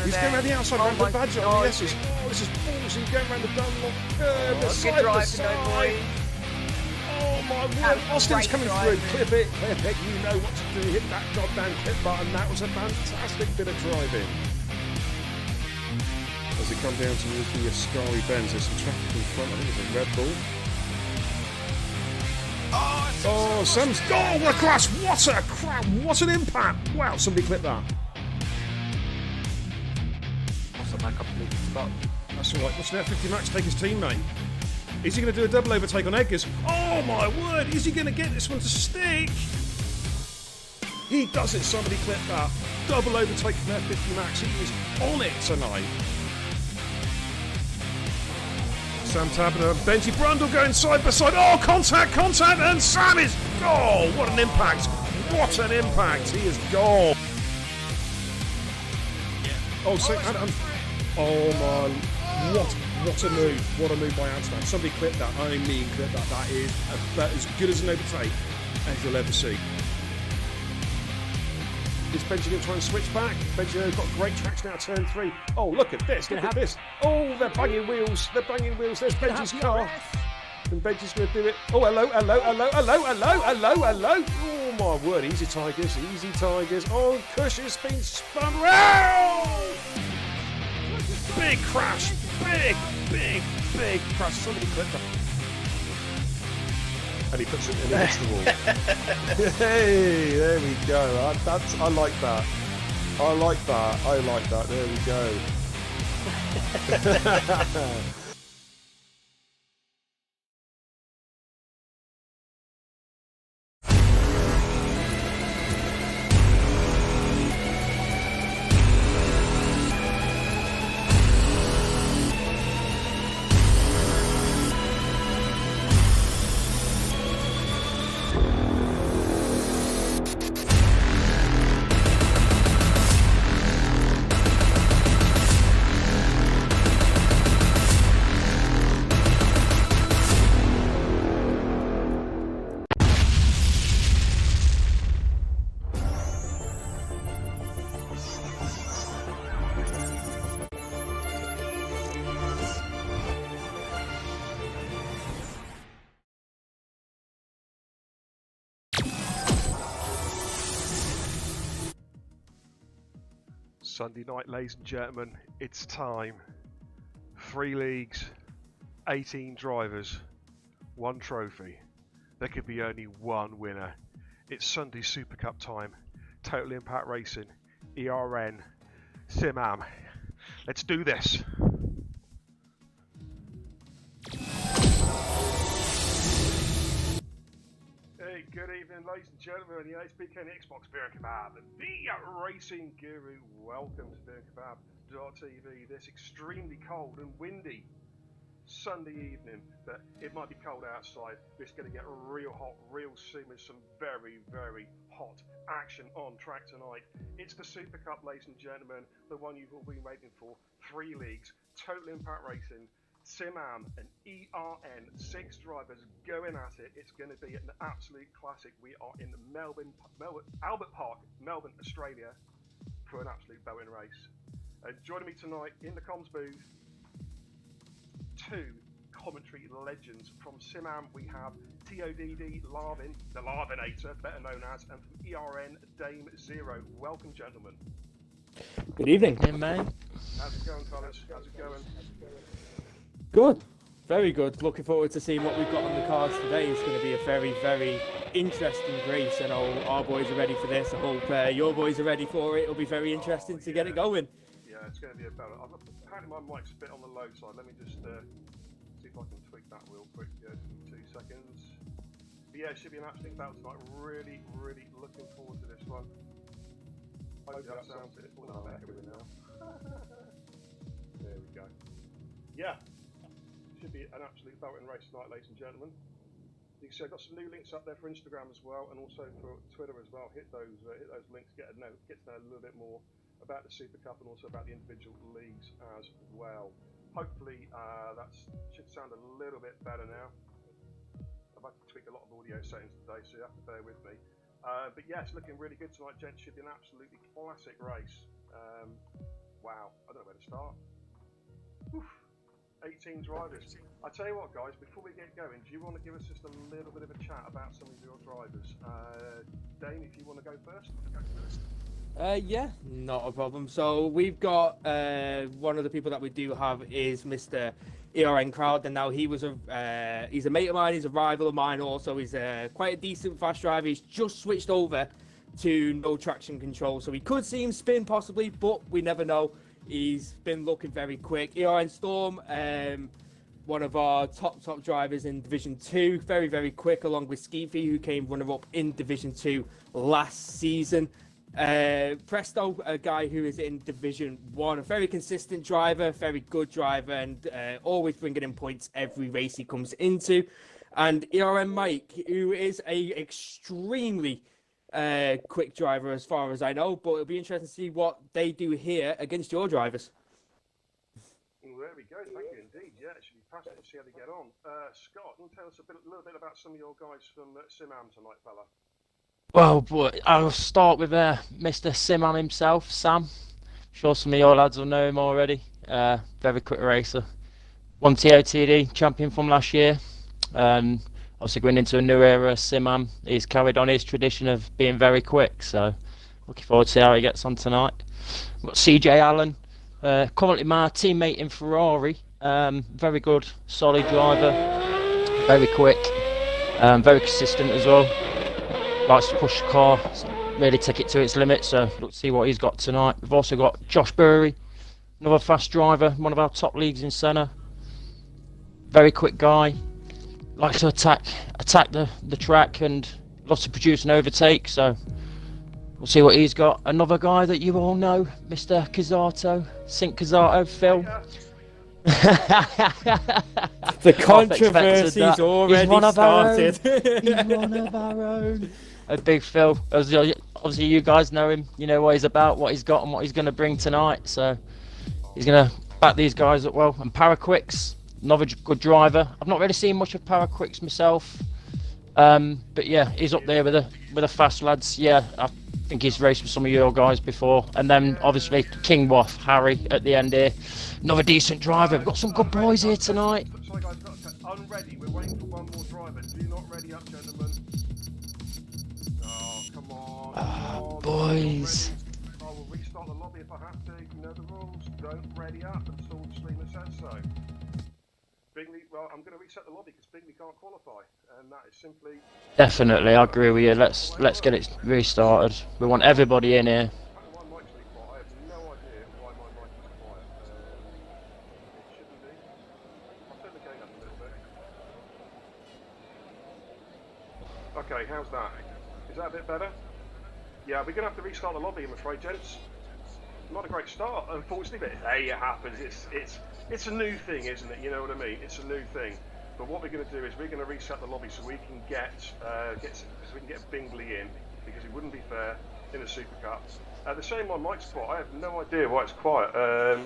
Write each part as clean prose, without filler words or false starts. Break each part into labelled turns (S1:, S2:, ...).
S1: He's going around the outside, around the badger on the S's. Oh, this is ballsy, going around the Dunlop curve, the side to side. Oh my word, Austin's coming through. Clip it, you know what to do. Hit that goddamn clip button. That was a fantastic bit of driving. As they come down to the Ascari bends, there's some traffic in front. I think it's a Red Bull. Oh, Sam's. Oh, what a crash! What a crap! What an impact! Wow, somebody clip that. That's all right. What's an F50 Max take his teammate? Is he going to do a double overtake on Edgar's? Oh my word! Is he going to get this one to stick? He does it. Somebody clip that. Double overtake from F50 Max. He is on it tonight. Sam Tabner and Benji Brundle going side by side. Oh, contact, and Sam is. Oh, what an impact! What an impact! He is gone. Oh, so, oh my! What a move! What a move by Amsterdam. Somebody clip that. I mean, clip that. That is about as good as an overtake as you'll ever see. Is Benji going to try and switch back? Benji's got great traction now, turn 3. Oh, look at this, look at this. Oh, they're banging wheels, There's Benji's car. And Benji's going to do it. Oh, hello. Oh, my word, easy Tigers. Oh, Cush has been spun round. Big crash, big crash. Somebody clip that. And he puts it in against the wall. Hey, there we go. I like that. I like that. There we go. Sunday night, ladies and gentlemen, it's time. 3 leagues, 18 drivers, 1 trophy. There could be only one winner. It's Sunday Super Cup time. Total Impact Racing, ERN, SimAM. Let's do this. Hey, good evening, ladies and gentlemen. The HBK Xbox Beer and Kebab, the Racing Guru. Welcome to beerandkebab.tv. This extremely cold and windy Sunday evening, but it might be cold outside. It's going to get real hot real soon with some very, very hot action on track tonight. It's the Super Cup, ladies and gentlemen, the one you've all been waiting for. 3 leagues, Total Impact Racing, SimAM and ERN, 6 drivers going at it. It's going to be an absolute classic. We are in Melbourne, Albert Park, Melbourne, Australia, for an absolute belting race. Joining me tonight in the comms booth, 2 commentary legends. From SimAM we have TODD Larvin, the Larvinator, better known as, and from ERN, Dame Zero. Welcome, gentlemen.
S2: Good evening. Hey, mate.
S1: How's it going, fellas? How's it going?
S2: Good. Very good. Looking forward to seeing what we've got on the cards today. It's going to be a very, very interesting race. I know our boys are ready for this. I hope your boys are ready for it. It'll be very interesting to get it going.
S1: Yeah, it's going to be a battle. Apparently my mic's a bit on the low side. Let me just see if I can tweak that real quick. 2 seconds. But yeah, it should be an absolute battle tonight. Really, really looking forward to this one. Hopefully that sounds it. Oh, better with it now. There we go. Yeah. Should be an absolute belting race tonight, ladies and gentlemen. You can see I've got some new links up there for Instagram as well, and also for Twitter as well. Hit those links, get to know a little bit more about the Super Cup and also about the individual leagues as well. Hopefully that should sound a little bit better now. I've had to tweak a lot of audio settings today, so you have to bear with me. But yeah, it's looking really good tonight, gents. Should be an absolutely classic race. wow, I don't know where to start. Oof, 18 drivers. I tell you what, guys, before we get going, do you want to give us just a little bit of a chat about some of your drivers? Dane, if you want to go first.
S2: Yeah, not a problem. So we've got one of the people that we do have is Mr. ERN Crowd, and now he's a mate of mine, he's a rival of mine also. He's quite a decent fast driver. He's just switched over to no traction control, so we could see him spin possibly, but we never know. He's been looking very quick. ERN Storm, one of our top drivers in Division 2, very, very quick, along with Skeefy, who came runner-up in Division 2 last season. Presto, a guy who is in Division 1, a very consistent driver, very good driver, and always bringing in points every race he comes into. And ERN Mike, who is a extremely quick driver as far as I know, but it'll be interesting to see what they do here against your drivers.
S1: Well, there we go, thank you indeed. Yeah, it should be fascinating to see how they get on. Scott, can you tell us a little bit about some of your guys from SimAM tonight, fella?
S3: Well, but I'll start with Mr. SimAM himself, Sam. I'm sure some of your lads will know him already. Very quick racer. Won TOTD champion from last year. Obviously going into a new era, SimAM. He's carried on his tradition of being very quick. So looking forward to see how he gets on tonight. We've got CJ Allen, currently my teammate in Ferrari. Very good, solid driver. Very quick. Very consistent as well. Likes to push the car, really take it to its limit, so let's see what he's got tonight. We've also got Josh Burry, another fast driver, one of our top leagues in Senna. Very quick guy, likes to attack the track and loves to produce an overtake, so we'll see what he's got. Another guy that you all know, Mr. Cazzato, Sink Cazzato, Phil.
S2: The controversy's already started.
S3: He's one of our own. A big Phil. Obviously, you guys know him. You know what he's about, what he's got, and what he's going to bring tonight. So he's going to back these guys up well. And Paraquix, another good driver. I've not really seen much of Paraquix myself, but yeah, he's up there with the fast lads. Yeah, I think he's raced with some of your guys before. And then obviously King Waff, Harry at the end here. Another decent driver. We've got some good boys here tonight.
S1: Sorry guys, unready. We're waiting for one more driver. Do you not ready up, gentlemen? Oh, come on.
S3: Boys.
S1: I will restart the lobby if I have to. You know the rules. Don't ready up until the streamer says so. Bingley, well, I'm going to reset the lobby because Bingley can't qualify, and that is simply.
S3: Definitely, I agree with you. Let's get it restarted. We want everybody in here.
S1: My mic's really quiet. I have no idea why my mic is quiet. It shouldn't be. I'll turn the gain up a little bit. Okay, how's that? Is that a bit better? Yeah, we're going to have to restart the lobby, I'm afraid, gents. Not a great start, unfortunately, but hey, it happens. It's a new thing, isn't it? You know what I mean? It's a new thing. But what we're going to do is we're going to reset the lobby so we can get Bingley in, because it wouldn't be fair in a Super Cup. The same on mic's quiet. I have no idea why it's quiet.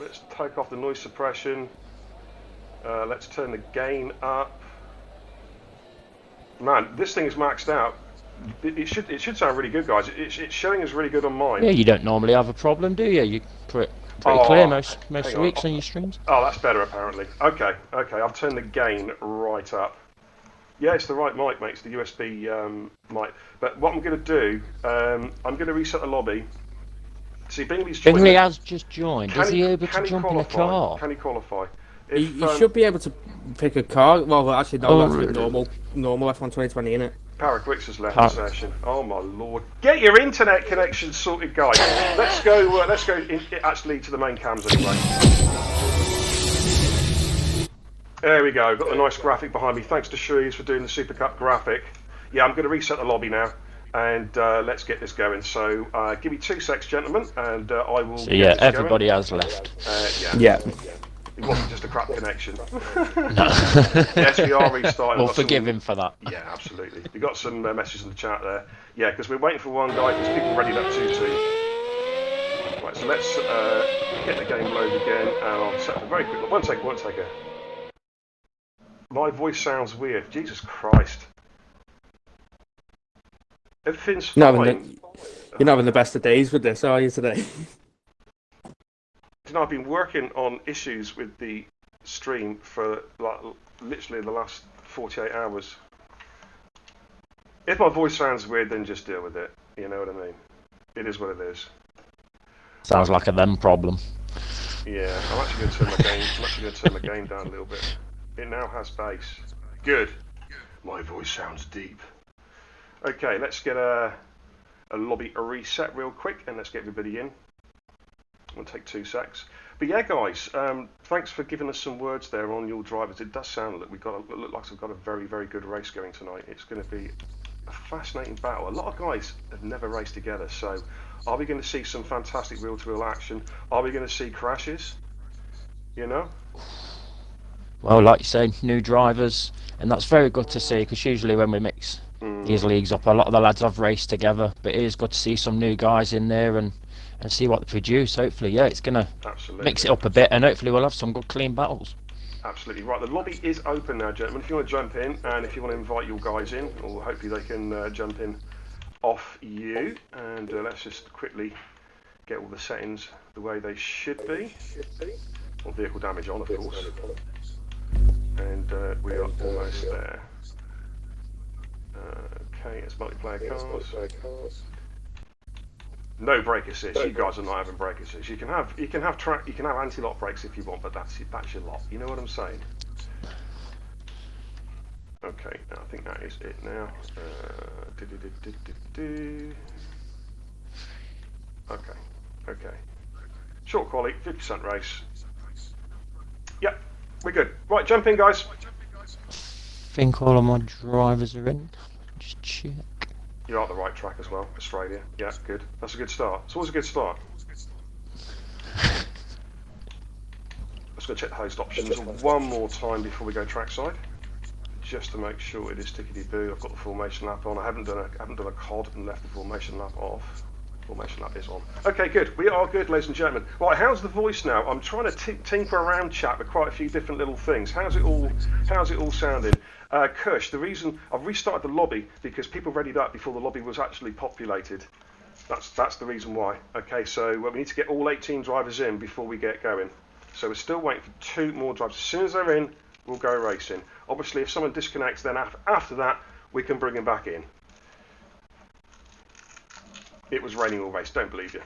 S1: Let's take off the noise suppression. Let's turn the gain up. Man, this thing is maxed out. It should sound really good, guys. It's showing us really good on mine.
S3: Yeah, you don't normally have a problem, do you? You're pretty clear most weeks on your streams.
S1: Oh, that's better apparently. Okay. I've turned the gain right up. Yeah, it's the right mic, mate. It's the USB mic. But what I'm going to do, I'm going to reset the lobby. See,
S3: Bingley has just joined. Is he able to jump in a car?
S1: Can he qualify?
S2: You should be able to pick a car. Well, actually, no, that's really normal F1 2020, innit?
S1: Paraquix has left the session. Oh my lord! Get your internet connection sorted, guys. Let's go. Actually, to the main cams anyway. There we go. Got the nice graphic behind me. Thanks to Shrews for doing the Super Cup graphic. Yeah, I'm going to reset the lobby now, and let's get this going. So, give me 2 secs, gentlemen, and I will.
S3: So yeah, everybody has left.
S1: Yeah. It wasn't just a crap connection. Yes, we are restarting.
S3: We'll forgive him for that.
S1: Yeah, absolutely. We got some messages in the chat there. Yeah, because we're waiting for one guy. There's people ready up 2-2. Right, so let's get the game loaded again, and I'll set up a very quick. One second. My voice sounds weird. Jesus Christ. Everything's fine.
S2: You're not having the best of days with this, are you, today?
S1: You know, I've been working on issues with the stream for like, literally the last 48 hours. If my voice sounds weird, then just deal with it. You know what I mean? It is what it is.
S3: Sounds like a them problem.
S1: Yeah, I'm actually going to turn my gain. I'm actually going to turn my gain down a little bit. It now has bass. Good. My voice sounds deep. Okay, let's get a lobby reset real quick, and let's get everybody in. It'll take 2 secs. But yeah, guys, thanks for giving us some words there on your drivers. It does sound like it looks like we've got a very, very good race going tonight. It's going to be a fascinating battle. A lot of guys have never raced together, so are we going to see some fantastic wheel-to-wheel action? Are we going to see crashes? You know?
S3: Well, like you say, new drivers, and that's very good to see, because usually when we mix these leagues up, a lot of the lads have raced together, but it is good to see some new guys in there and see what they produce. Hopefully, yeah, it's going to mix it up a bit, and hopefully we'll have some good clean battles.
S1: Absolutely right. The lobby is open now, gentlemen. If you want to jump in, and if you want to invite your guys in, or hopefully they can jump in off you, and let's just quickly get all the settings the way they should be. Or vehicle damage on, of course. And we are almost there. Okay, it's multiplayer cars. No brake assist. You guys are not having brake assist. You can have anti-lock brakes if you want, but that's your lot. You know what I'm saying? Okay, I think that is it now. Okay. Short quality, 50% race. Yep, we're good. Right, jump in, guys.
S3: I think all of my drivers are in. Just check.
S1: You're at the right track as well, Australia. Yeah, good. That's a good start. It's always a good start. Let's go check the host options one more time before we go trackside, just to make sure it is tickety-boo. I've got the formation lap on. I haven't done a COD and left the formation lap off. Formation lap is on. Okay, good. We are good, ladies and gentlemen. Right, how's the voice now? I'm trying to tinker around chat with quite a few different little things. How's it all sounding? Kush, the reason I've restarted the lobby because people readied up before the lobby was actually populated. That's the reason why. Okay, so we need to get all 18 drivers in before we get going. So we're still waiting for 2 more drivers. As soon as they're in, we'll go racing. Obviously, if someone disconnects, then after that, we can bring them back in. It was raining all race, don't believe you.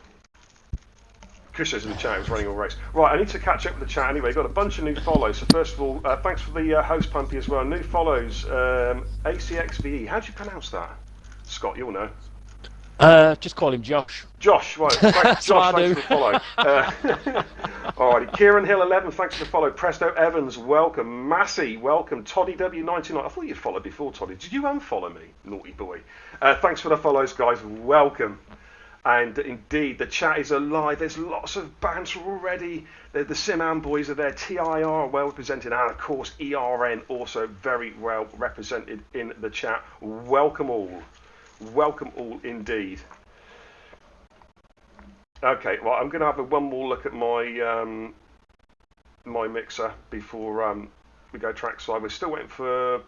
S1: Chris says in the chat it was raining all race. Right, I need to catch up with the chat anyway. Got a bunch of new follows. So first of all, thanks for the host pumpy as well. New follows, ACXVE. How do you pronounce that? Scott, you'll know.
S3: Just call him Josh.
S1: Josh, right. Thanks, Josh, thanks for the follow. Alrighty, Kieran Hill 11, thanks for the follow. Presto Evans, welcome. Massey, welcome. Toddy W99, I thought you'd followed before, Toddy. Did you unfollow me? Naughty boy. Thanks for the follows, guys. Welcome. And indeed, the chat is alive. There's lots of banter already. The SimAM boys are there. TIR well represented, and of course ERN also very well represented in the chat. Welcome all. Welcome all indeed. Okay, well, I'm going to have one more look at my my mixer before we go trackside. We're still waiting for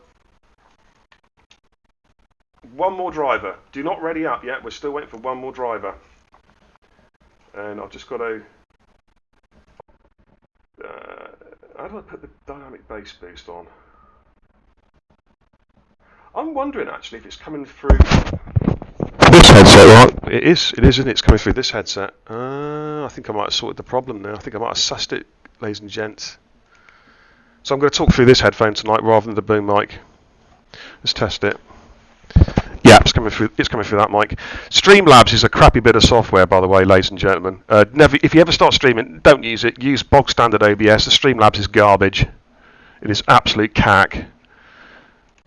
S1: one more driver. Do not ready up yet. We're still waiting for one more driver. And I've just got to... how do I put the dynamic bass boost on? I'm wondering actually if it's coming through this headset, right? It is, isn't it? It's coming through this headset. I think I might have sorted the problem now. I think I might have sussed it, ladies and gents. So I'm going to talk through this headphone tonight rather than the boom mic. Let's test it. Yeah, it's coming through that mic. Streamlabs is a crappy bit of software, by the way, ladies and gentlemen. If you ever start streaming, don't use it. Use bog standard OBS. The Streamlabs is garbage. It is absolute cack.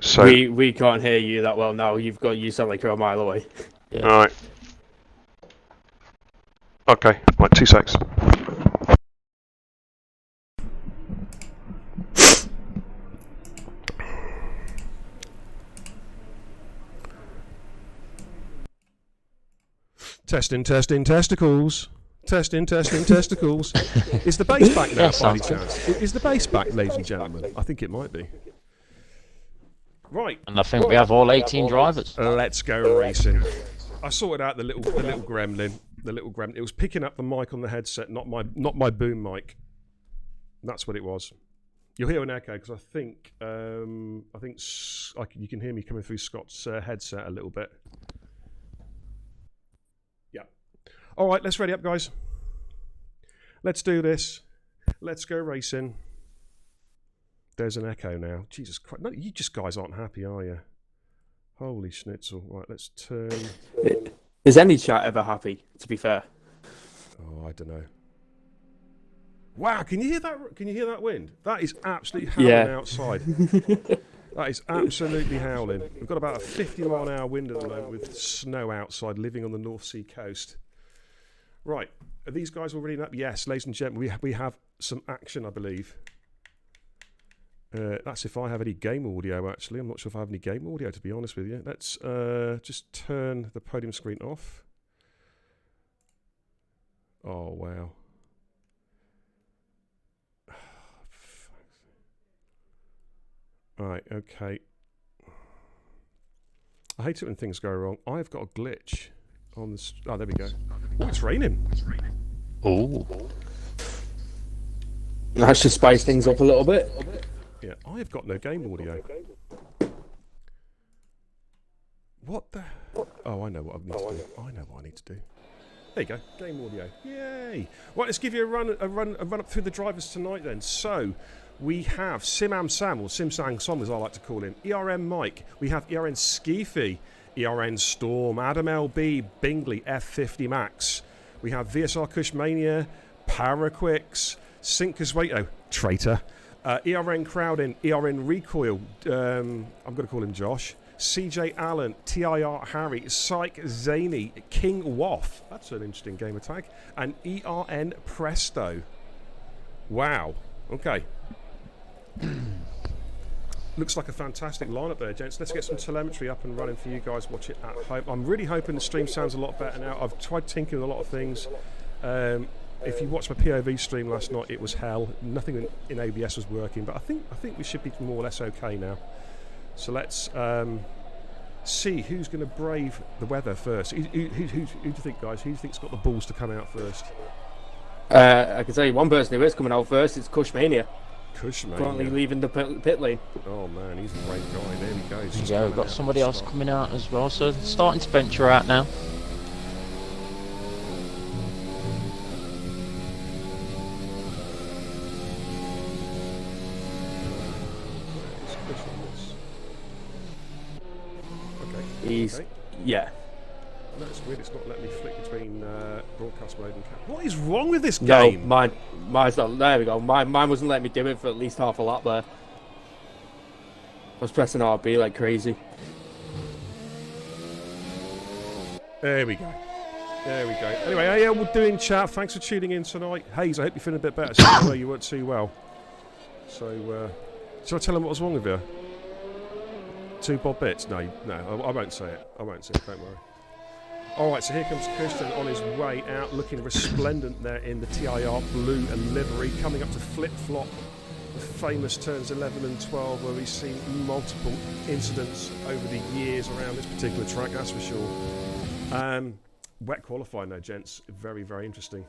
S1: So
S2: we can't hear you that well now. You sound like you're a mile away.
S3: Yeah.
S1: All right. Okay. Right. 2 secs. Testing testicles. Testing testicles. Is the bass back now, by any chance? Is the bass back, ladies and gentlemen? I think it might be. Right.
S3: And I think we have all 18 drivers.
S1: Let's go racing. I sorted out the little gremlin. The little grab. It was picking up the mic on the headset, not my boom mic. That's what it was. You'll hear an echo because I think you can hear me coming through Scott's headset a little bit. Yeah. All right, let's ready up, guys. Let's do this. Let's go racing. There's an echo now. Jesus Christ. No, you just guys aren't happy, are you? Holy schnitzel. Right, let's turn.
S2: Is any chat ever happy, to be fair?
S1: Oh, I don't know. Wow, can you hear that? Can you hear that wind? That is absolutely howling outside. That is absolutely howling. We've got about a 50-mile-an-hour wind at the moment with snow outside, living on the North Sea coast. Right, are these guys all ready up? Yes, ladies and gentlemen, we have some action, I believe. That's if I have any game audio, actually. I'm not sure if I have any game audio, to be honest with you. Let's just turn the podium screen off. Oh, wow. Right, okay. I hate it when things go wrong. I've got a glitch on the... Oh, there we go. Oh, it's raining.
S3: Oh.
S2: That should spice things up a little bit.
S1: Yeah, I've got no game audio. What the... Oh, I know what I need to do. I know what I need to do. There you go, game audio. Yay! Right, let's give you a run up through the drivers tonight then. So, we have SimAM Sam, or SimSang Som as I like to call him, ERN Mike, we have ERN Skeefy, ERN Storm, Adam LB, Bingley, F50 Max, we have VSR Cushmania, Paraquix, Sinkers Waito, Traitor, ERN Crowdin, ERN Recoil, I'm going to call him Josh, CJ Allen, TIR Harry, Psych Zany, King Waff, that's an interesting gamer tag, and ERN Presto. Wow, okay. Looks like a fantastic lineup there, gents. Let's get some telemetry up and running for you guys. Watch it at home. I'm really hoping the stream sounds a lot better now. I've tried tinkering with a lot of things. If you watched my POV stream last night, it was hell. Nothing in OBS was working, but I think we should be more or less okay now. So let's see who's going to brave the weather first. Who do you think, guys? Who do you think's got the balls to come out first?
S2: I can tell you one person who is coming out first. It's Cushmania. Currently leaving the pit lane.
S1: Oh man, he's a great guy. There he goes.
S3: Yeah, we've got somebody else coming out as well, so starting to venture out now.
S2: He's yeah.
S1: That's weird. It's not letting me flick between broadcast mode and cap. What is wrong with this
S2: No,
S1: game?
S2: mine's not. There we go. Mine wasn't letting me do it for at least half a lap there. I was pressing RB like crazy.
S1: There we go. There we go. Anyway, hey, we're doing chat. Thanks for tuning in tonight. Hayes, I hope you're feeling a bit better. I know you weren't too well. So, shall I tell him what was wrong with you? 2 bob bits? No, I won't say it. I won't say it. Don't worry. All right, so here comes Christian on his way out, looking resplendent there in the TIR blue and livery, coming up to flip-flop, the famous turns 11 and 12, where we've seen multiple incidents over the years around this particular track, that's for sure. Wet qualifying though, gents, very, very interesting.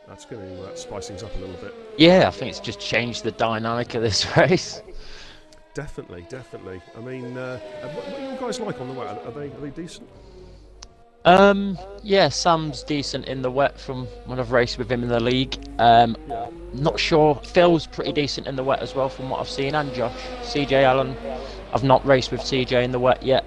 S1: That's going to spice things up a little bit.
S3: Yeah, I think it's just changed the dynamic of this race.
S1: Definitely. I mean, what are you guys like on the wet? Are they decent?
S3: Yeah, Sam's decent in the wet from when I've raced with him in the league. Not sure. Phil's pretty decent in the wet as well from what I've seen, and Josh. CJ Allen, I've not raced with CJ in the wet yet,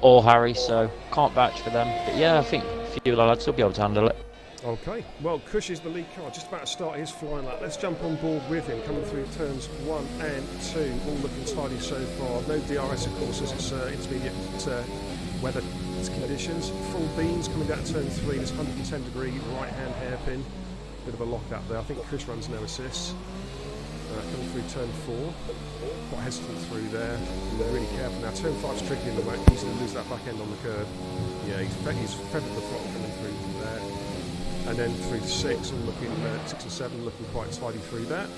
S3: or Harry, so can't vouch for them. But yeah, I think a few of the lads will be able to handle it.
S1: Okay, well, Cush is the lead car, just about to start his flying lap. Let's jump on board with him, coming through turns 1 and 2, all looking tidy so far. No DRS, of course, as it's intermediate weather conditions. Full beans coming down to turn 3, this 110-degree right-hand hairpin. Bit of a lock up there. I think Cush runs no assists. Coming through turn 4, quite hesitant through there. Be really careful now. Turn 5's tricky in the wet. He's going to lose that back end on the curb. Yeah, he's feathered the throttle coming through there. And then through to 6, all looking 6 and 7, looking quite tidy through that.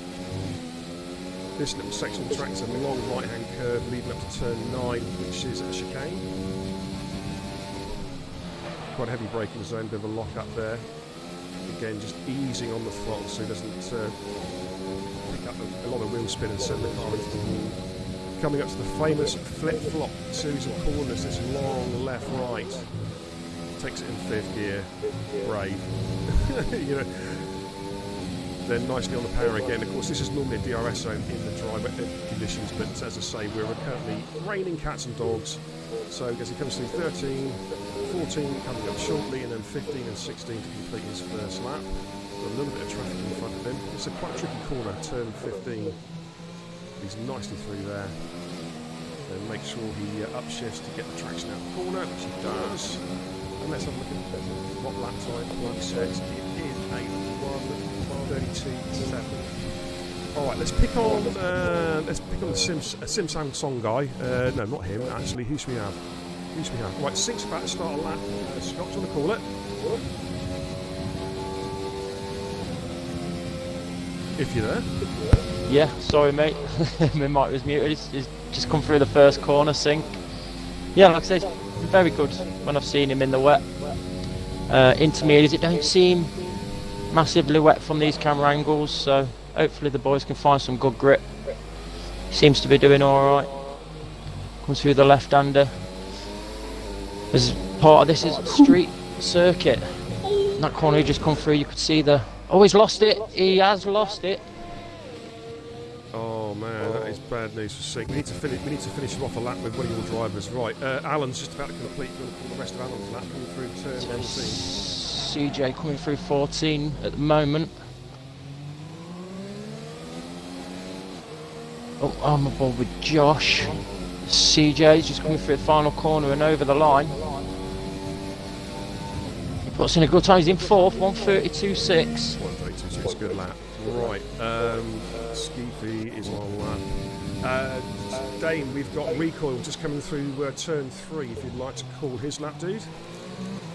S1: This little section of the track is a long right-hand curve leading up to turn 9, which is a chicane. quite a heavy braking zone, bit of a lock up there. Again, just easing on the throttle so he doesn't pick up a lot of wheel spin and send the car into the wall. Coming up to the famous flip-flop series of corners, this long left-right. Takes it in 5th gear, brave. You know, then nicely on the power again. Of course, this is normally a DRS zone in the dry conditions, but as I say, we're currently raining cats and dogs. So as he comes through 13, 14 coming up shortly, and then 15 and 16 to complete his first lap. Got a little bit of traffic in front of him. It's a quite tricky corner, turn 15. He's nicely through there. And make sure he upshifts to get the traction out of the corner, which he does. And let's have a look at what lap time he says. It is a 1:32.7. All right, let's pick on the SimAM song guy. No, not him. Actually, who should we have? Right, 6 about to start a lap. Scott's on the call it. If you're there.
S3: Yeah, sorry mate, my mic was muted. It's just come through the first corner sink. Yeah, like I say, it's very good when I've seen him in the wet. Intermediates, it don't seem massively wet from these camera angles, so hopefully the boys can find some good grip. Seems to be doing alright. Comes through the left-hander. As part of this is street circuit. In that corner he just come through, you could see the... Oh, he's lost it. He has lost it.
S1: Oh man, that is bad news for Sink. We need to finish him off a lap with one of your drivers. Right, Alan's just about to complete the rest of Alan's lap coming through turn 14.
S3: CJ coming through 14 at the moment. Oh, I'm aboard with Josh. CJ's just coming through the final corner and over the line. He puts in a good time. He's in 4th, 1:32.6.
S1: 1:32.6, good lap. Right, Skeefy is on lap. Dane, we've got Recoil just coming through turn 3. If you'd like to call his lap, dude.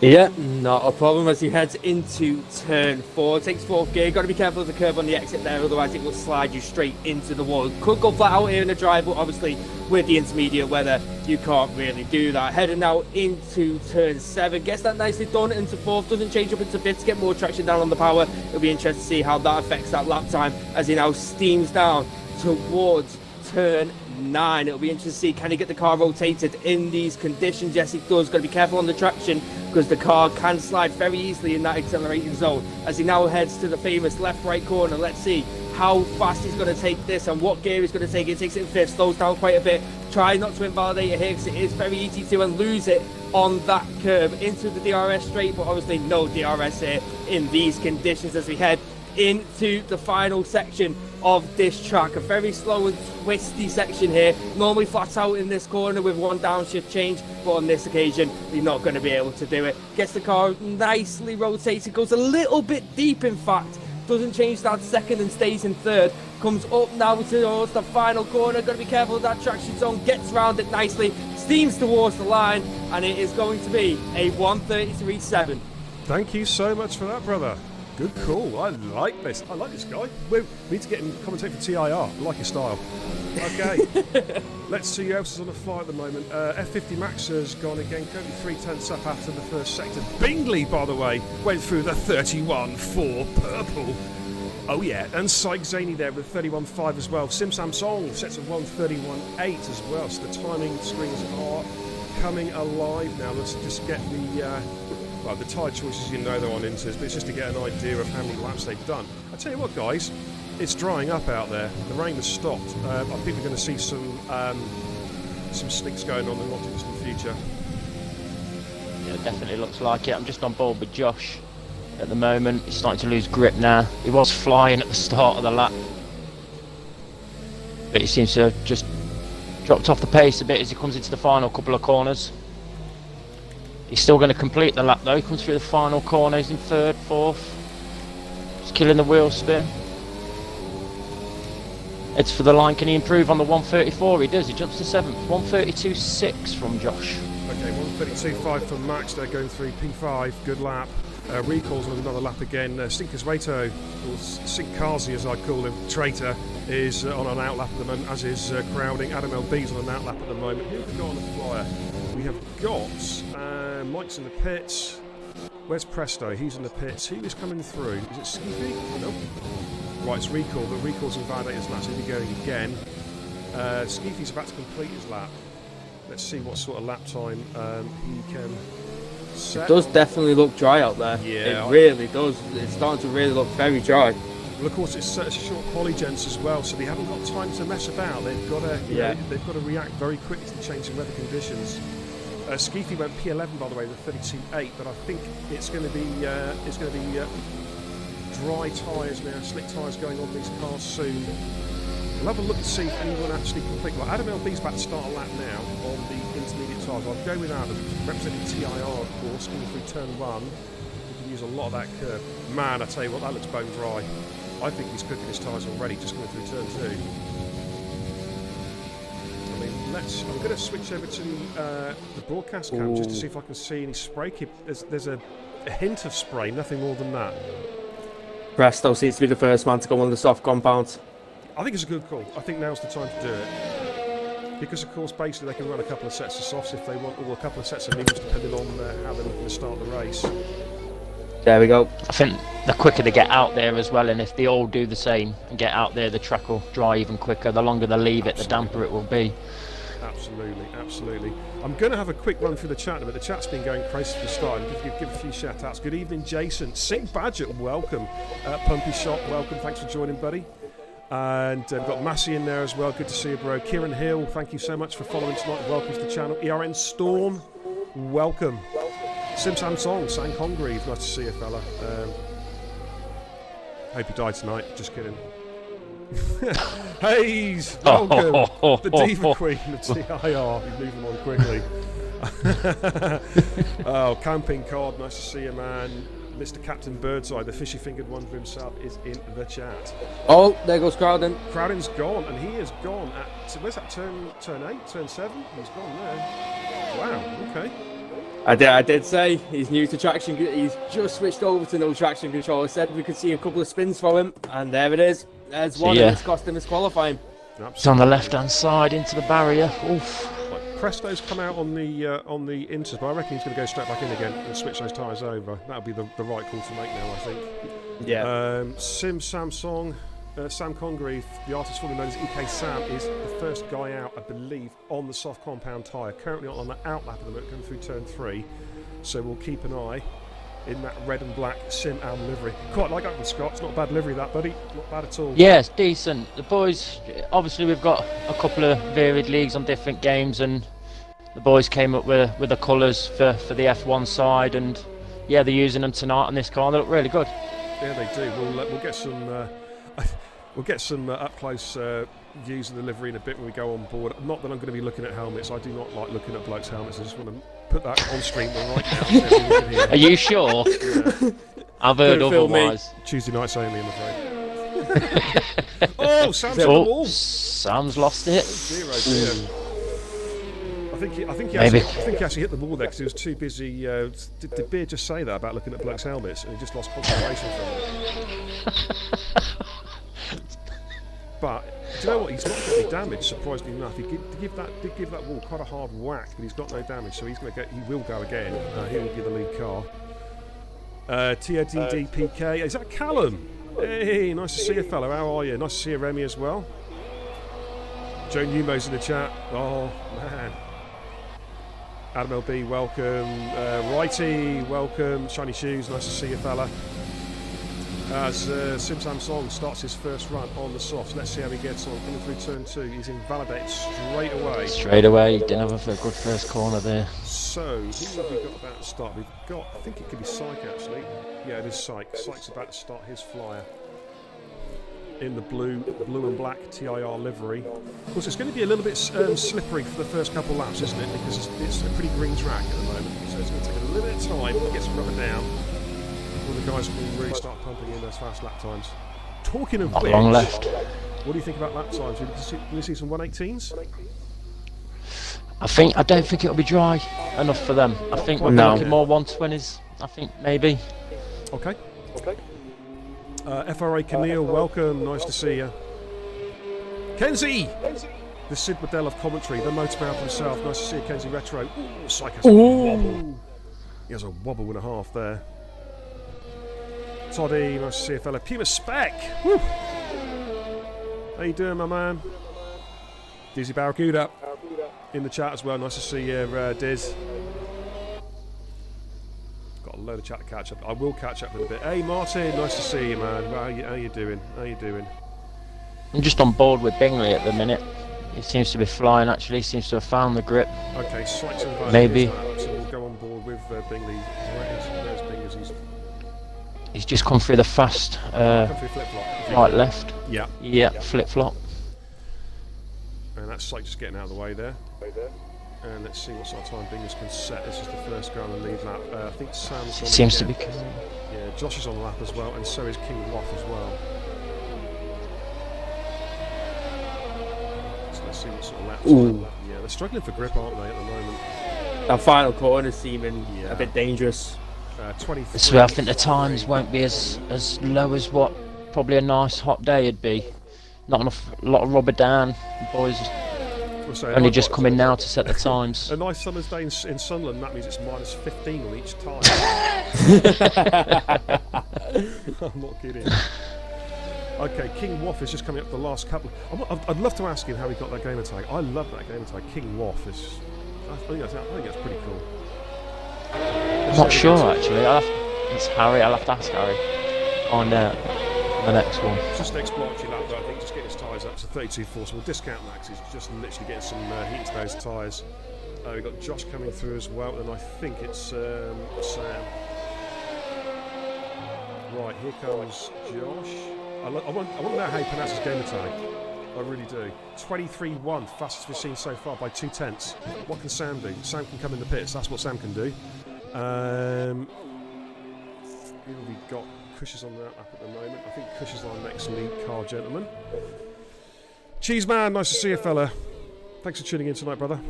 S2: Yeah, not a problem as he heads into turn 4. Takes 4th gear. Got to be careful of the curve on the exit there, otherwise it will slide you straight into the wall. Could go flat out here in the drive, but obviously with the intermediate weather, you can't really do that. Heading now into turn 7. Gets that nicely done into 4th. Doesn't change up into 5th to get more traction down on the power. It'll be interesting to see how that affects that lap time as he now steams down towards turn 9. It'll be interesting to see, can he get the car rotated in these conditions? Yes, he does. Got to be careful on the traction because the car can slide very easily in that accelerating zone as he now heads to the famous left-right corner. Let's see how fast he's going to take this and what gear he's going to take. He takes it in 5th, slows down quite a bit. Try not to invalidate it here because it is very easy to and lose it on that curve into the DRS straight, but obviously no DRS here in these conditions as we head into the final section of this track. A very slow and twisty section here, normally flat out in this corner with one downshift change, but on this occasion you're not going to be able to do it. Gets the car nicely rotated, goes a little bit deep in fact, doesn't change that 2nd and stays in 3rd. Comes up now towards the final corner, got to be careful of that traction zone, gets around it nicely, steams towards the line, and it is going to be a 1:33.7.
S1: Thank you so much for that, brother. Good call. I like this. I like this guy. We need to get him to commentate for TIR. I like his style. Okay. Let's see who else is on the fly at the moment. F50 Max has gone again, currently 3/10 up after the first sector. Bingley, by the way, went through the 31.4 purple. Oh yeah, and Syke Zaney there with 31.5 as well. SimAM Song sets a 1:31.8 as well. So the timing screens are coming alive now. Let's just get the tyre choices, you know they're on Inters, but it's just to get an idea of how many laps they've done. I tell you what, guys, it's drying up out there. The rain has stopped. I think we're going to see some slicks going on in the not too distant future.
S3: Yeah, it definitely looks like it. I'm just on board with Josh at the moment. He's starting to lose grip now. He was flying at the start of the lap, but he seems to have just dropped off the pace a bit as he comes into the final couple of corners. He's still going to complete the lap though. He comes through the final corner, he's in 3rd, 4th. Just killing the wheel spin. Heads for the line. Can he improve on the 1:34? He does. He jumps to 7th. 1:32.6 from Josh.
S1: Okay, 1:32.5 from Max. They're going through P5. Good lap. Recalls on another lap again. Sinkazwato, or Sinkazi as I call him, Traitor, is on an outlap at the moment, as is Crowding. Adam LB's on an outlap at the moment. Who have we got on the flyer? We have got Mike's in the pits. Where's Presto? He's in the pits. Who is coming through? Is it Skiffy? Nope. Right, it's Recall, but Recall's invalidated his lap, so he'll be going again. Skiffy's about to complete his lap. Let's see what sort of lap time he can set.
S2: It does definitely look dry out there.
S1: Yeah.
S2: It really does. It's starting to really look very dry.
S1: Well, of course, it's such a short quali, gents, as well, so they haven't got time to mess about. They've got to, they've got to react very quickly to the changing weather conditions. Skeefy went P11, by the way, with 32.8, but I think it's going to be dry tyres now, slick tyres going on these cars soon. We'll have a look to see if anyone actually complete. Well, Adam LB's about to start a lap now on the intermediate tyres. I'll go with Adam, representing TIR, of course, coming through turn 1. We can use a lot of that curve. Man, I tell you what, that looks bone dry. I think he's cooking his tyres already, just coming through turn 2. I mean, I'm going to switch over to the broadcast cam just to see if I can see any spray. There's a hint of spray, nothing more than that.
S2: Presto seems to be the first man to go on the soft compound.
S1: I think it's a good call. I think now's the time to do it. Because, of course, basically they can run a couple of sets of softs if they want, or a couple of sets of mediums, depending on how they're looking to start the race.
S2: There we go.
S3: I think the quicker they get out there as well, and if they all do the same and get out there, the track will dry even quicker. The longer they leave it, the damper it will be.
S1: Absolutely, absolutely. I'm going to have a quick run through the chat, but the chat's been going crazy for the start. Give a few shout outs. Good evening, Jason. Sink Badger, welcome. Pumpy Shop, welcome. Thanks for joining, buddy. And we've got Massey in there as well. Good to see you, bro. Kieran Hill, thank you so much for following tonight. Welcome to the channel. ERN Storm, welcome. SimAM Song, Sang Congreve, nice to see you, fella. Hope you died tonight. Just kidding. Hayes, welcome. The Diva Queen of TIR. He's moving on quickly. Oh, Camping Card, nice to see you, man. Mr. Captain Birdseye, the fishy fingered one for himself, is in the chat.
S2: Oh, there goes Crowden.
S1: Crowden's gone, and he is gone at, where's that, turn 8, turn 7? He's gone there. Wow, okay.
S2: I did say he's new to traction. He's just switched over to no traction control. I said we could see a couple of spins for him, and there it is. There's one, and it's cost him his qualifying.
S1: Absolutely.
S3: It's on the left-hand side into the barrier. Oof.
S1: Presto's come out on the inters, but I reckon he's going to go straight back in again and switch those tyres over. That'll be the right call to make now, I think.
S2: Yeah.
S1: SimAM Song, Sam Congreve, the artist formerly known as EK Sam, is the first guy out, I believe, on the soft compound tyre. Currently on the outlap at the moment, going through turn 3. So we'll keep an eye in that red and black SimAM livery. Quite like that one, Scott. It's not a bad livery, that, buddy. Not bad at all.
S3: Yeah, it's decent. The boys, obviously we've got a couple of varied leagues on different games, and the boys came up with the colours for the F1 side, and yeah, they're using them tonight on this car. They look really good.
S1: Yeah, they do. We'll get some we'll get some up close views of the livery in a bit when we go on board. Not that I'm going to be looking at helmets. I do not like looking at blokes' helmets. I just want to put that on stream right now. So everyone can hear.
S3: Are you sure?
S1: Yeah.
S3: I've heard otherwise.
S1: Tuesday nights only, I'm afraid. Oh, Sam's hit the ball.
S3: Sam's lost it.
S1: Oh dear. I think he actually hit the ball there because he was too busy. Did Beard just say that about looking at blokes' helmets, and he just lost concentration from it? But do you know what? He's not got any damage. Surprisingly enough, he did give that wall quite a hard whack, but he's got no damage, so he will go again. He will be the lead car. TODDPK. Is that Callum? Hey, nice to see you, fella. How are you? Nice to see you, Remy, as well. Joe Numo's in the chat. Oh man. Adam LB, welcome. Righty, welcome. Shiny Shoes, nice to see you, fella. As SimAM Song starts his first run on the softs, let's see how he gets on. Coming through turn 2, he's invalidated straight away.
S3: Straight away, didn't have a good first corner there.
S1: So, who have we got about to start? We've got, I think it could be Syke actually. Yeah, it is Syke. Syke's about to start his flyer in the blue and black TIR livery. Of course, it's going to be a little bit slippery for the first couple of laps, isn't it? Because it's a pretty green track at the moment, so it's going to take a little bit of time to get some rubber down before the guys can really start pumping in those fast lap times. Talking of which,
S3: long left.
S1: What do you think about lap times? Will you see some 118s?
S3: I don't think it'll be dry enough for them. I think we're looking more 120s. I think maybe.
S1: Okay. FRA Camille, welcome. Nice to see you. Kenzie! The Sid Waddell of commentary, the motor mouth himself. Nice to see you, Kenzie Retro. Ooh, Psycho's wobble. He has a wobble and a half there. Toddy, nice to see a fella. Puma Spec! Woo! How you doing, my man? Dizzy Barracuda in the chat as well. Nice to see you, Diz. Got a load of chat to catch up. I will catch up in a bit. Hey, Martin, nice to see you, man. How you doing? How you doing?
S3: I'm just on board with Bingley at the minute. He seems to be flying, actually. Seems to have found the grip.
S1: Okay, slight invite.
S3: Maybe.
S1: So we'll go on board with Bingley. There's Bingley.
S3: He's just come through the fast right left.
S1: Yeah.
S3: Yeah, flip-flop.
S1: And that's Slate just getting out of the way there. And let's see what sort of time Bingley's can set. This is the first go on the lead lap. I think Sam's on.
S3: Seems to be.
S1: Yeah, Josh is on the lap as well, and so is King Waff as well. So let's see what sort of laps. Yeah, they're struggling for grip, aren't they, at the moment?
S2: That final corner seeming a bit dangerous.
S1: 23.
S3: So I think the times won't be as low as what probably a nice hot day would be. Not enough, a lot of rubber down. The boys only just come in now to set the times.
S1: A nice summer's day in Sunderland, that means it's minus 15 on each tire. I'm not kidding. Okay, King Waff is just coming up the last couple. I'd love to ask him how he got that gamer tag. I love that gamer tag. King Waff is. I think that's pretty cool.
S3: I'm not sure actually. It's Harry. I'll have to ask Harry on the next one.
S1: It's just an exploratory lap though. I think just getting his tyres up to 32.4, so we'll discount Max. He's just literally getting some heat to those tyres. We've got Josh coming through as well, and I think it's Sam. Right, here comes Josh. I want to know how he pronounces gamer tag. I really do. 23.1, fastest we've seen so far by 2/10. What can Sam do? Sam can come in the pits. That's what Sam can do. Who have we got? Cush is on that up at the moment. I think Cush is our next lead car gentleman. Cheese man, nice to see you, fella. Thanks for tuning in tonight, brother.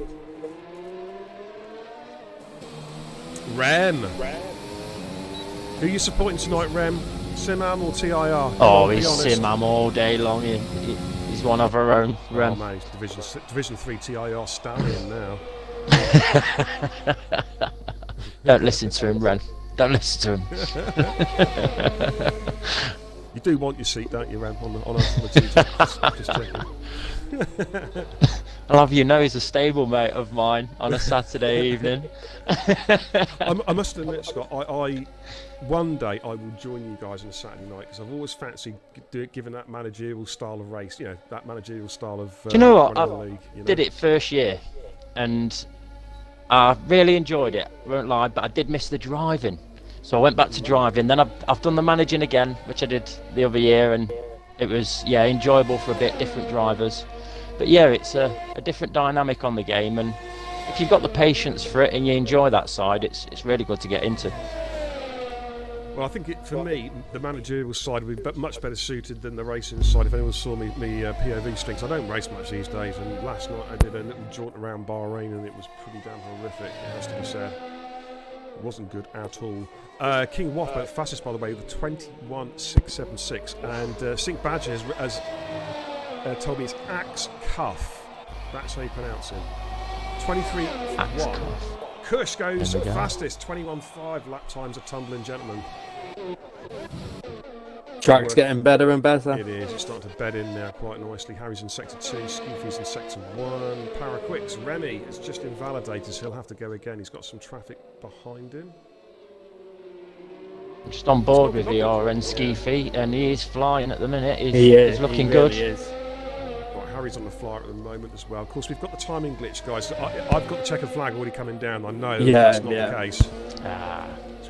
S1: Rem. Who are you supporting tonight, Rem? SimAM or TIR?
S3: Oh, he's SimAM all day long. He's one of our own, Rem.
S1: Oh man, he's Division 3 TIR stallion now.
S3: Don't listen to him, Ren. Don't listen to him.
S1: You do want your seat, don't you, Ren, on the teacher? Just checking.
S3: I'll have you know he's a stable mate of mine on a Saturday evening.
S1: I must admit, Scott, I one day I will join you guys on a Saturday night because I've always fancied given that managerial style of race, that managerial style of.
S3: Do you know what? I
S1: league,
S3: did it first year, and I really enjoyed it. I won't lie, but I did miss the driving, so I went back to driving. Then I've done the managing again, which I did the other year, and it was enjoyable for a bit, different drivers. But yeah, it's a different dynamic on the game, and if you've got the patience for it and you enjoy that side, it's really good to get into.
S1: Well, I think for me, the managerial side would be much better suited than the racing side. If anyone saw me POV strings, I don't race much these days, and last night I did a little jaunt around Bahrain, and it was pretty damn horrific, it has to be said. It wasn't good at all. King Waff went fastest, by the way, with 21.676, and Sink Badger has told me it's Axe Cuff. That's how you pronounce it. 23.1. Kush goes fastest, 21.5 lap times of tumbling, gentlemen.
S2: Track's getting better and better.
S1: It is. It's starting to bed in now quite nicely. Harry's in sector 2, Skeefy's in sector 1. Paraquix, Remy is just invalidated, so he'll have to go again. He's got some traffic behind him.
S3: I'm just on board with the ERN Skeefy, and he is flying at the minute. He's looking good.
S2: Really is.
S1: Harry's on the flyer at the moment as well. Of course, we've got the timing glitch, guys. I've got the checkered flag already coming down. I know that's not the case.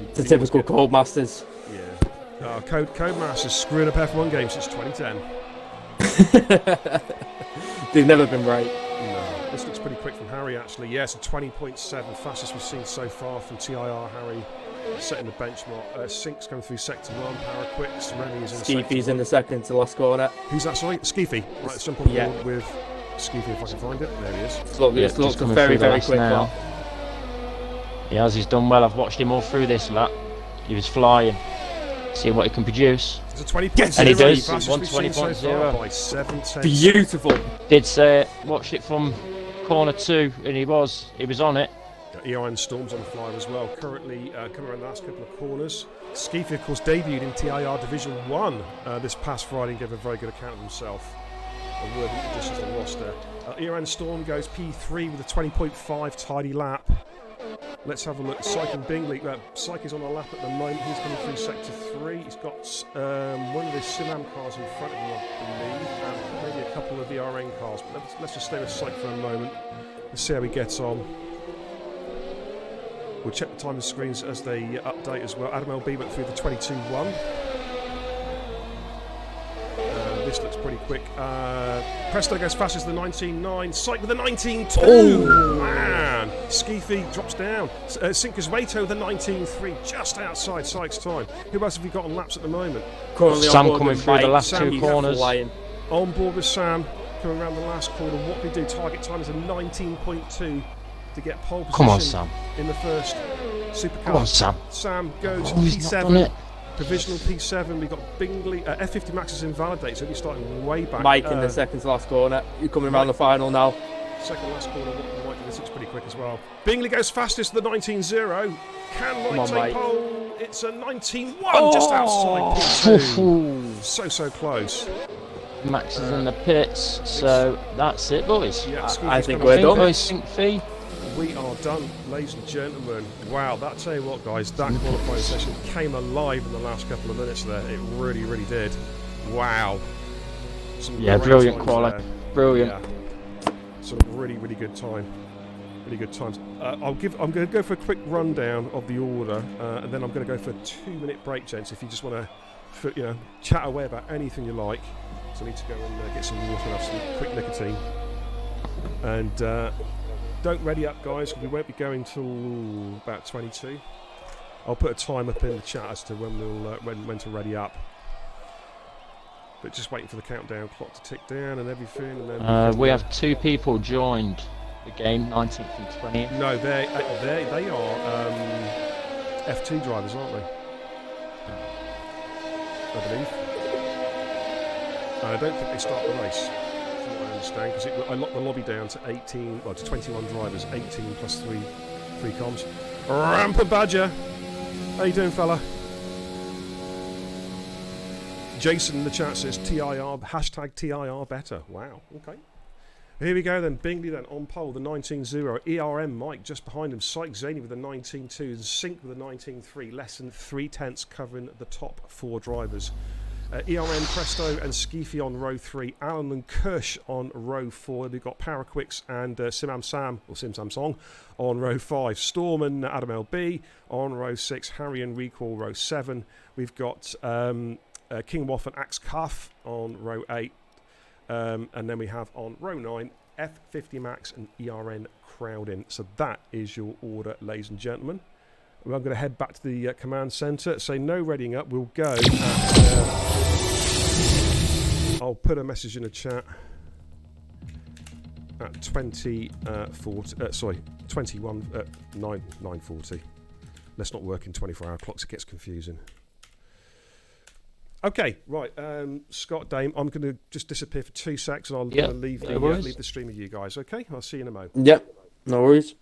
S2: It's a typical Codemasters.
S1: Yeah. Codemasters screwing up F1 games since 2010.
S2: They've never been right.
S1: No. This looks pretty quick from Harry, actually. Yes, a 20.7, fastest we've seen so far from TIR. Harry setting the benchmark. Sink's going through sector 1. Paraquix, Remy's in
S2: Skeefy's in the second to last corner.
S1: Who's that, sorry? Skeefy. Right, let's jump on board with Skeefy if I can find it. There he is.
S2: It's looks very, very quick now.
S3: He has, he's done well. I've watched him all through this lap. He was flying. See what he can produce.
S1: It's a 20.0.
S3: And he does.
S1: 120.0 by 7/10.
S2: Beautiful.
S3: Did say watched it from corner 2, and he was on it.
S1: ERN Storm's on the flyer as well. Currently coming around the last couple of corners. Skeefy, of course, debuted in TIR Division 1 this past Friday and gave a very good account of himself. A worthy addition to the roster. ERN Storm goes P3 with a 20.5 tidy lap. Let's have a look. Syke and Bingley. Syke is on a lap at the moment. He's coming through sector 3. He's got one of the SimAM cars in front of him, I believe, and maybe a couple of the ERN cars. But let's just stay with Syke for a moment. Let's see how he gets on. We'll check the time screens as they update as well. Adam LB went through the 22.1. This looks pretty quick. Presto goes fast as the 19.9. Syke with the 19.2. Oh, man. Skeefy drops down. Sinker's Rato the 19.3, just outside Syke's time. Who else have we got on laps at the moment?
S3: Currently Sam coming through the last two corners.
S1: On board with Sam, coming around the last corner. What we do, target time is a 19.2 to get pole position.
S3: Come on, Sam.
S1: In the first supercar.
S3: Come on, Sam.
S1: Sam goes
S3: He's not done
S1: P7.
S3: it.
S1: Provisional P7, we've got Bingley, F50 Max is invalidated, so he's starting way back.
S2: Mike in the second to last corner. You're coming around the final now.
S1: Second last corner, Mike, this looks pretty quick as well. Bingley goes fastest to the 19.0. Can Mike take pole? It's a 19.1, just outside P2. So close.
S3: Max is in the pits, so that's it, boys.
S1: Yeah,
S2: I think we're done.
S3: Sync fee.
S1: We are done, ladies and gentlemen. Wow, that tell you what, guys, that qualifying session came alive in the last couple of minutes there. It really, really did. Wow.
S3: Brilliant quality. Brilliant.
S1: Yeah. Sort of really, really good time. Really good times. I'm going to go for a quick rundown of the order, and then I'm going to go for a 2-minute break, gents. If you just want to, chat away about anything you like. So I need to go and get some water and have some quick nicotine. And don't ready up, guys. We won't be going till about 22. I'll put a time up in the chat as to when we'll when to ready up. But just waiting for the countdown clock to tick down and everything. And then
S3: we have 2 people joined the game, 19th and 20th.
S1: No, they are F2 drivers, aren't they? I believe. I don't think they start the race, from what I understand, because I locked the lobby down to 21 drivers, 18 plus 3 comms. Rampa Badger! How you doing, fella? Jason in the chat says TIR, hashtag TIR better. Wow, okay. Here we go then, Bingley then on pole, the 19.0. ERN Mike just behind him, Syke Zaney with the 19.2, and Sync with the 19.3, less than 3/10 covering the top 4 drivers. ERN Presto and Skeefy on row 3, Alan and Kirsch on row 4. We've got Paraquix and SimAM Sam, or SimSam Song, on row 5. Storm and Adam LB on row 6. Harry and Recall row 7. We've got King Waff and Axe Cuff on row 8. And then we have on row 9 F50 Max and ERN Crowdin. So that is your order, ladies and gentlemen. I'm going to head back to the command centre. Say no readying up. We'll go at, I'll put a message in the chat at 9:40. Let's not work in 24-hour clocks. It gets confusing. Okay, right. Scott, Dame, I'm going to just disappear for 2 secs and I'll leave the stream with you guys. Okay, I'll see you in a moment.
S2: Yep, no worries.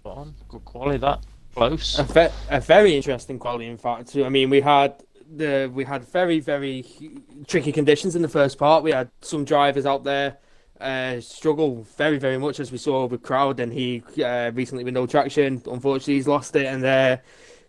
S3: Good quality that. Close.
S2: A very interesting quality, in fact. I mean, we had very, very tricky conditions in the first part. We had some drivers out there struggle very, very much, as we saw with Crowd, and he recently with no traction. Unfortunately, he's lost it, and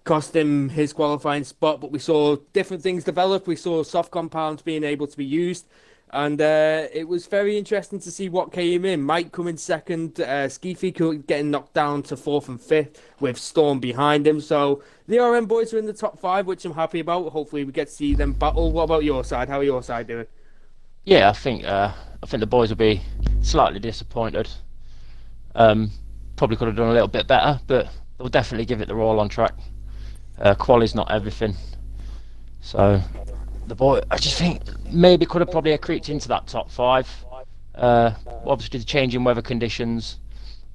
S2: cost him his qualifying spot. But we saw different things develop. We saw soft compounds being able to be used. And it was very interesting to see what came in. Mike coming second, Skeefy getting knocked down to 4th and 5th with Storm behind him. So the RM boys are in the top 5, which I'm happy about. Hopefully we get to see them battle. What about your side? How are your side doing?
S3: Yeah, I think the boys will be slightly disappointed. Probably could have done a little bit better, but they'll definitely give it the all on track. Quali's not everything. So the boy, I just think maybe could have probably creeped into that top 5. Obviously the changing weather conditions,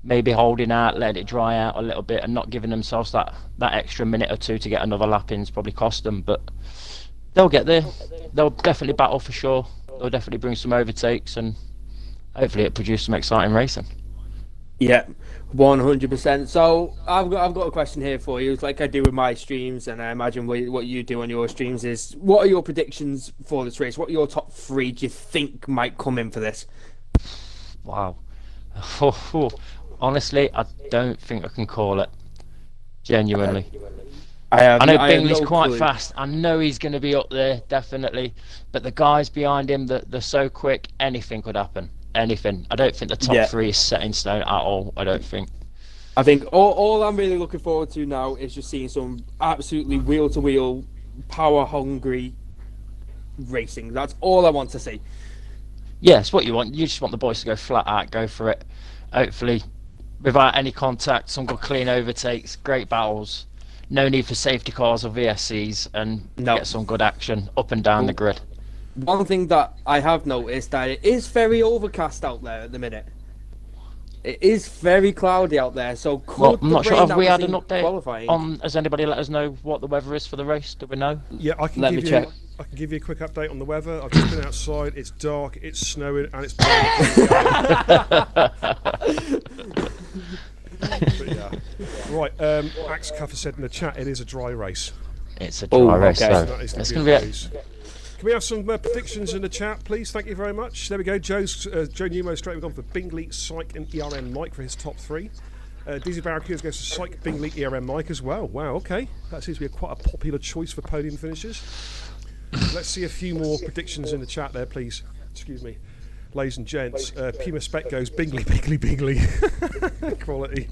S3: maybe holding out, letting it dry out a little bit and not giving themselves that extra minute or 2 to get another lap in's probably cost them, but they'll get there. They'll definitely battle for sure. They'll definitely bring some overtakes and hopefully it produce some exciting racing.
S2: Yeah, 100%. So I've got a question here for you. It's like I do with my streams, and I imagine what you do on your streams is, what are your predictions for this race? What are your top three do you think might come in for this?
S3: Wow. Honestly, I don't think I can call it. Genuinely. I know Bingley's quite fast. I know he's going to be up there, definitely. But the guys behind him, they're so quick, anything could happen. Anything. I don't think the top three is set in stone at all. I don't think.
S2: I think all I'm really looking forward to now is just seeing some absolutely wheel-to-wheel, power-hungry racing. That's all I want to see.
S3: Yeah, it's what you want. You just want the boys to go flat out, go for it. Hopefully, without any contact, some good clean overtakes, great battles. No need for safety cars or VSCs, and get some good action up and down the grid.
S2: One thing that I have noticed, that it is very overcast out there at the minute. It is very cloudy out there, so
S3: I'm not sure. Have we had an update on? Has anybody let us know what the weather is for the race? Do we know?
S4: Yeah, I can give you. I can give you a quick update on the weather. I've just been outside. It's dark. It's snowing, and it's. But yeah. Right, Axe Cuffer said in the chat, it is a dry race.
S3: It's a dry race, so
S4: it's going to be it. Can we have some predictions in the chat, please? Thank you very much. There we go. Joe Newmo straight gone for Bingley, Syke, and ERN Mike for his top three. Dizzy Barracudas goes to Syke, Bingley, ERN Mike as well. Wow, okay. That seems to be quite a popular choice for podium finishers. Let's see a few more predictions in the chat there, please. Excuse me. Ladies and gents, Puma Spec goes Bingley, Bingley, Bingley. Quality.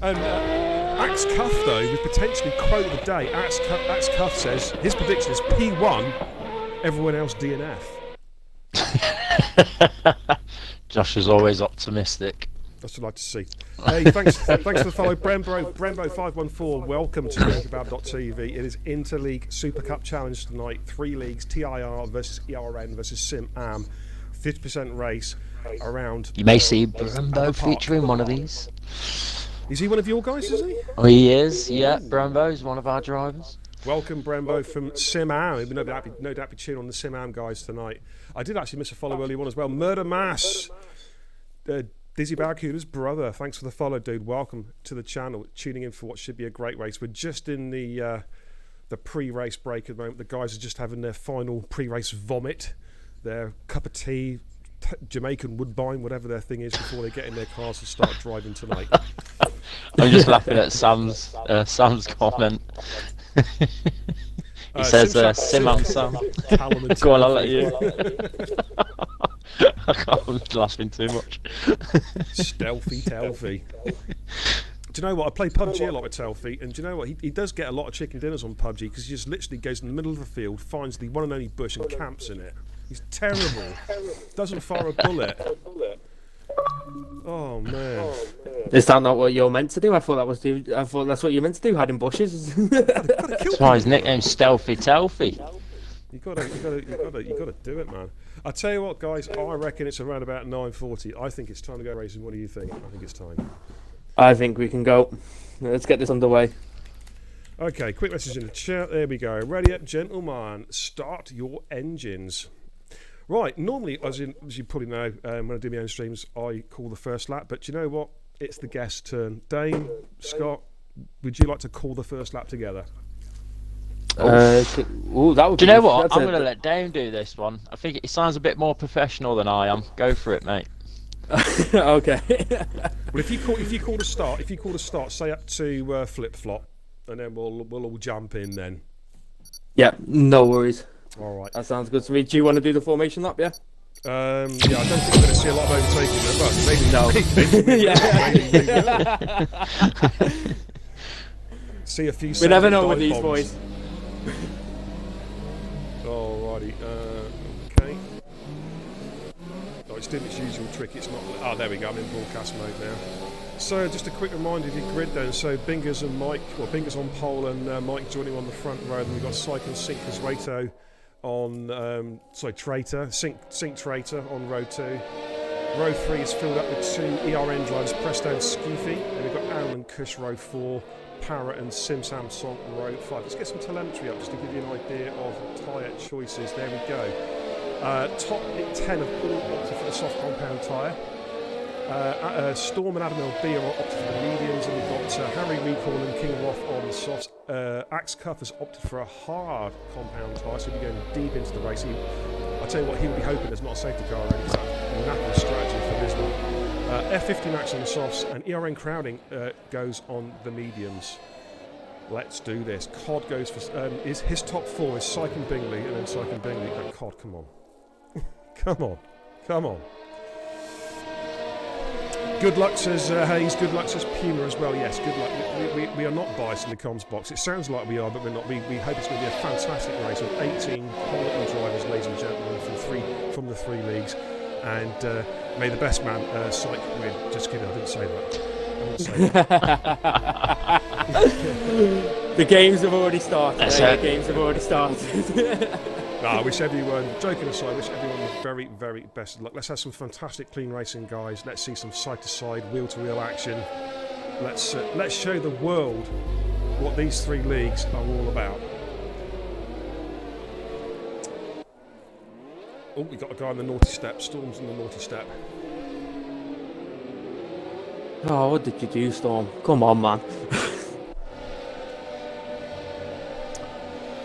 S4: And Axe Cuff, though, with potentially quote of the day, Axe Cuff says his prediction is P1, everyone else DNF.
S3: Josh is always optimistic.
S4: That's what I'd like to see. Hey, thanks for the follow, Brembo514. Welcome to BinkyKebab.tv. It is Interleague Super Cup Challenge tonight. 3 leagues: TIR versus ERN versus SimAM. 50% race around.
S3: You may see Brembo featuring one of these.
S4: Is he one of your guys? Is he?
S3: Oh, he is. Yeah, Brembo is one of our drivers.
S4: Welcome, Brembo from SimAM. No doubt be tuning on the SimAM guys tonight. I did actually miss a follow earlier on as well. Murder Mass. Dizzy Barracuda's brother, thanks for the follow, dude. Welcome to the channel. Tuning in for what should be a great race. We're just in the pre-race break at the moment. The guys are just having their final pre-race vomit, their cup of tea, Jamaican Woodbine, whatever their thing is, before they get in their cars and start driving tonight.
S3: I'm just laughing at Sam's comment. He says, SimAM Sam. Go on, I'll let you. I can't laughing too much.
S4: Stealthy Telfy. Do you know what? I play PUBG a lot with Telfy, and do you know what? He does get a lot of chicken dinners on PUBG because he just literally goes in the middle of the field, finds the one and only bush, and camps in it. He's terrible. Doesn't fire a bullet. Oh man.
S2: Is that not what you're meant to do? I thought that's what you're meant to do, hiding bushes.
S3: That's why his nickname's Stealthy Telfy.
S4: You gotta do it, man. I tell you what, guys. I reckon it's around about 9:40. I think it's time to go racing. What do you think? I think it's time.
S2: I think we can go. Let's get this underway.
S4: Okay, quick message in the chat. There we go. Ready up, gentlemen. Start your engines. Right. Normally, as you probably know, when I do my own streams, I call the first lap. But do you know what? It's the guest turn. Dane, Scott, would you like to call the first lap together?
S2: That would
S3: do you know what? I'm going to let Dane do this one. I think it sounds a bit more professional than I am. Go for it, mate.
S2: Okay.
S4: Well, if you call the start, say up to flip flop, and then we'll all jump in then.
S2: Yeah, no worries.
S4: All right.
S2: That sounds good to me. Do you want to do the formation lap? Yeah.
S4: Yeah, I don't think we're going to see a lot of overtaking there. Well, maybe no. See a few.
S2: We never know with these boys.
S4: Alrighty. Okay. Oh, it's doing its usual trick. It's not. Oh, there we go. I'm in broadcast mode now. So, just a quick reminder of your grid then. So, Bingers and Mike. Well, Bingers on pole and Mike joining on the front row. Then we've got Syke and Sink as Rato on. Traitor. Sink Traitor on row 2. Row 3 is filled up with 2 ERN drivers, Presto and Skeefy. Then we've got Aaron and Kush row 4. Parrot and SimSam Song row 5. Let's get some telemetry up just to give you an idea of tyre choices. There we go. Top 10 of all opted for the soft compound tyre. Storm and Adam LB are opted for the mediums, and we've got Harry Recall and King Roth on the softs. Axe Cuff has opted for a hard compound tyre, so we'll be going deep into the race. I'll tell you what, he would be hoping there's not a safety car already, because that's a knacker strategy for this one. F50 Max on the softs, and ERN Crowding goes on the mediums. Let's do this. Cod goes for his top 4 is Syke and Bingley, and then Syke and Bingley. And Cod, come on, come on. Good luck, says Hayes. Good luck, says Puma as well. Yes, good luck. We are not biased in the comms box. It sounds like we are, but we're not. We hope it's going to be a fantastic race with 18 quality drivers, ladies and gentlemen, from the three leagues. And may the best man, Syke, win. Just kidding, I didn't say that.
S2: The games have already started. The games have already started.
S4: I wish everyone, joking aside, I wish everyone the very, very best of luck. Let's have some fantastic clean racing, guys. Let's see some side-to-side, wheel-to-wheel action. Let's show the world what these three leagues are all about. Oh, we got a guy on the naughty step. Storm's on the naughty step.
S2: Oh, what did you do, Storm? Come on, man.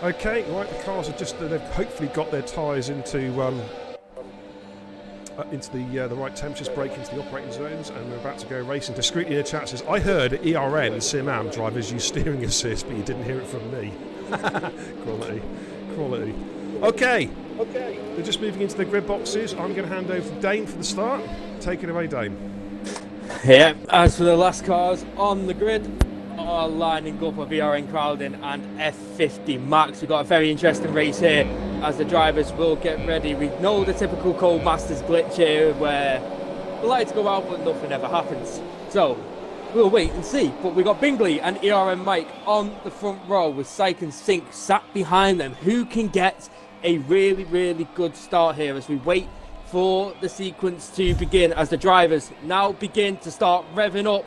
S4: Okay, right, the cars are just, they've hopefully got their tyres into the right temperatures, break into the operating zones, and we're about to go racing. Discreetly in the chat says, I heard ERN and SimAM drivers use steering assist, but you didn't hear it from me. Quality. Okay, they're just moving into the grid boxes. I'm going to hand over to Dane for the start. Take it away, Dane.
S2: Yeah, as for the last cars on the grid, are lining up with ERN Crowding and F50 Max. We've got a very interesting race here as the drivers will get ready. We know the typical Cold Masters glitch here where the lights go out but nothing ever happens. So we'll wait and see. But we've got Bingley and ERN Mike on the front row with Syke and Sink sat behind them. Who can get a really, really good start here as we wait for the sequence to begin, as the drivers now begin to start revving up.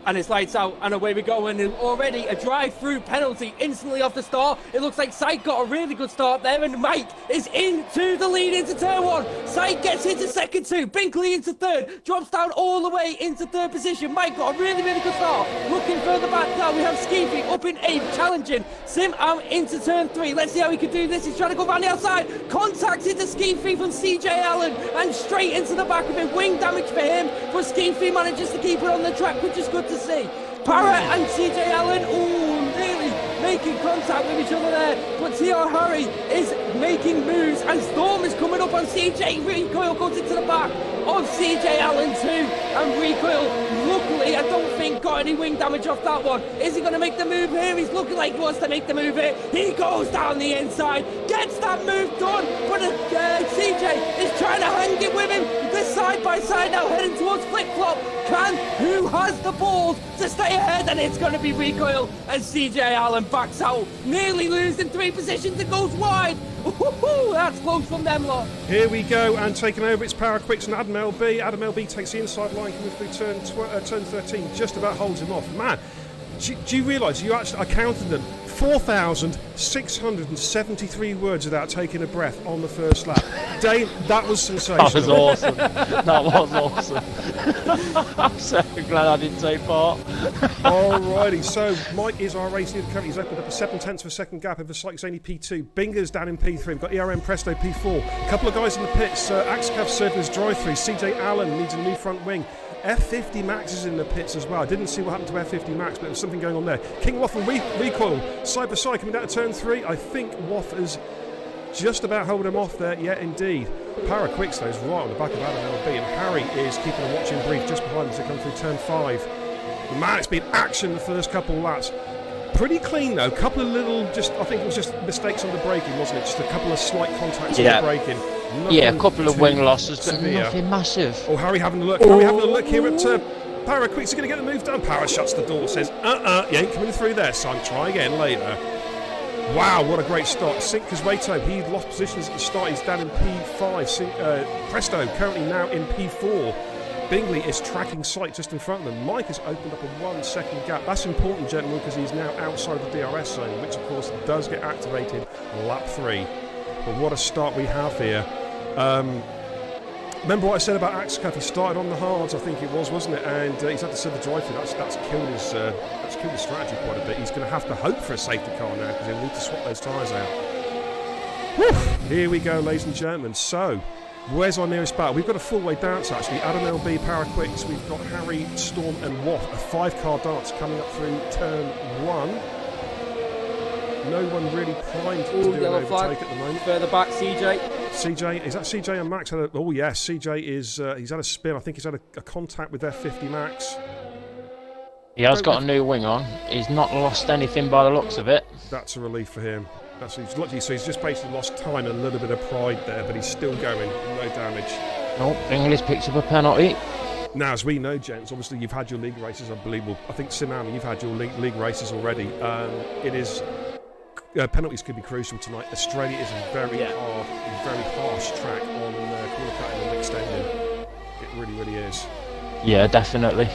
S2: And it's lights out and away we go, and already a drive-through penalty instantly off the start. It looks like Syke got a really good start there, and Mike is into the lead into turn 1. Syke gets into second 2, Bingley into third, drops down all the way into third position. Mike got a really, really good start. Looking further back now, we have Skeefy up in 8th, challenging SimAM into turn 3. Let's see how he can do this. He's trying to go around the outside, contacted the Skeefy from CJ Allen, and straight into the back of him. Wing damage for him, but Skeefy manages to keep it on the track, which is good to see. Parrot and CJ Allen, nearly making contact with each other there, but TR Harry is making moves, and Storm is coming up on CJ. Recoil goes into the back of CJ Allen too, and Recoil, luckily, I don't think got any wing damage off that one. Is he going to make the move here? He's looking like he wants to make the move here. He goes down the inside, gets that move done, but CJ is trying to hang it with him. They're side by side now, heading towards flip-flop. Who has the balls to stay ahead? And it's going to be Recoil, and CJ Allen backs out, nearly losing 3 positions and goes wide. That's close from them lot.
S4: Here we go, and taking over, it's Power Quicks and Adam LB. Adam LB takes the inside line, coming through turn 13, just about holds him off. Man, do you realise I counted them 4,673 words without taking a breath on the first lap. Dane, that was sensational.
S3: That was awesome. That was awesome. I'm so glad I didn't take part.
S4: Alrighty, so Mike is our race leader currently. He's opened up a 7/10 of a second gap over Syke's only P2. Binger's down in P3. We've got ERN Presto P4. A couple of guys in the pits. Axcaf serving his drive-through. CJ Allen needs a new front wing. F50 Max is in the pits as well. I didn't see what happened to F50 Max, but there's something going on there. King Waff and Recoil, side by side, coming down to turn 3. I think Waff is just about holding him off there. Yeah, indeed. Para Quicks, though, is right on the back of Adam LB, and Harry is keeping a watching brief just behind them as they come through turn 5. Man, it's been action the first couple of laps. Pretty clean, though. A couple of little, I think it was just mistakes on the braking, wasn't it? Just a couple of slight contacts on the braking.
S3: A couple of wing losses, but nothing massive.
S4: Oh, Harry having a look. Harry having a look here at Para Quicks. Are going to get the move done. Para shuts the door, says, you ain't coming through there, son. Try again later. Wow, what a great start. Rato, he lost positions at the start. He's down in P5. Presto, currently now in P4. Bingley is tracking Syke just in front of them. Mike has opened up a 1 second gap. That's important, gentlemen, because he's now outside the DRS zone, which, of course, does get activated lap 3. But what a start we have here. remember what I said about Axcuff? He started on the hards, I think it was, wasn't it? And he's had to serve the drive through. That's killed his strategy quite a bit. He's going to have to hope for a safety car now because he'll need to swap those tyres out. Whew. Here we go, ladies and gentlemen. So, where's our nearest battle? We've got a full-way dance, actually. Adam LB, Power Quicks. We've got Harry, Storm and Waff. A 5-car dance coming up through turn 1. No one really primed to do an overtake at the moment.
S2: Further back, CJ.
S4: CJ, is that CJ and Max? Oh yes, CJ is. He's had a spin. I think he's had a contact with their 50 Max.
S3: He has got a new wing on. He's not lost anything by the looks of it.
S4: That's a relief for him. Lucky, so he's just basically lost time and a little bit of pride there, but he's still going. No damage.
S3: Oh, Bingley's picked up a penalty.
S4: Now, as we know, gents, obviously you've had your league races. I believe. Well, I think SimAM, you've had your league races already. It is. Penalties could be crucial tonight. Australia is a very harsh track on corner cutting and extending. It really, really is.
S3: Yeah, definitely.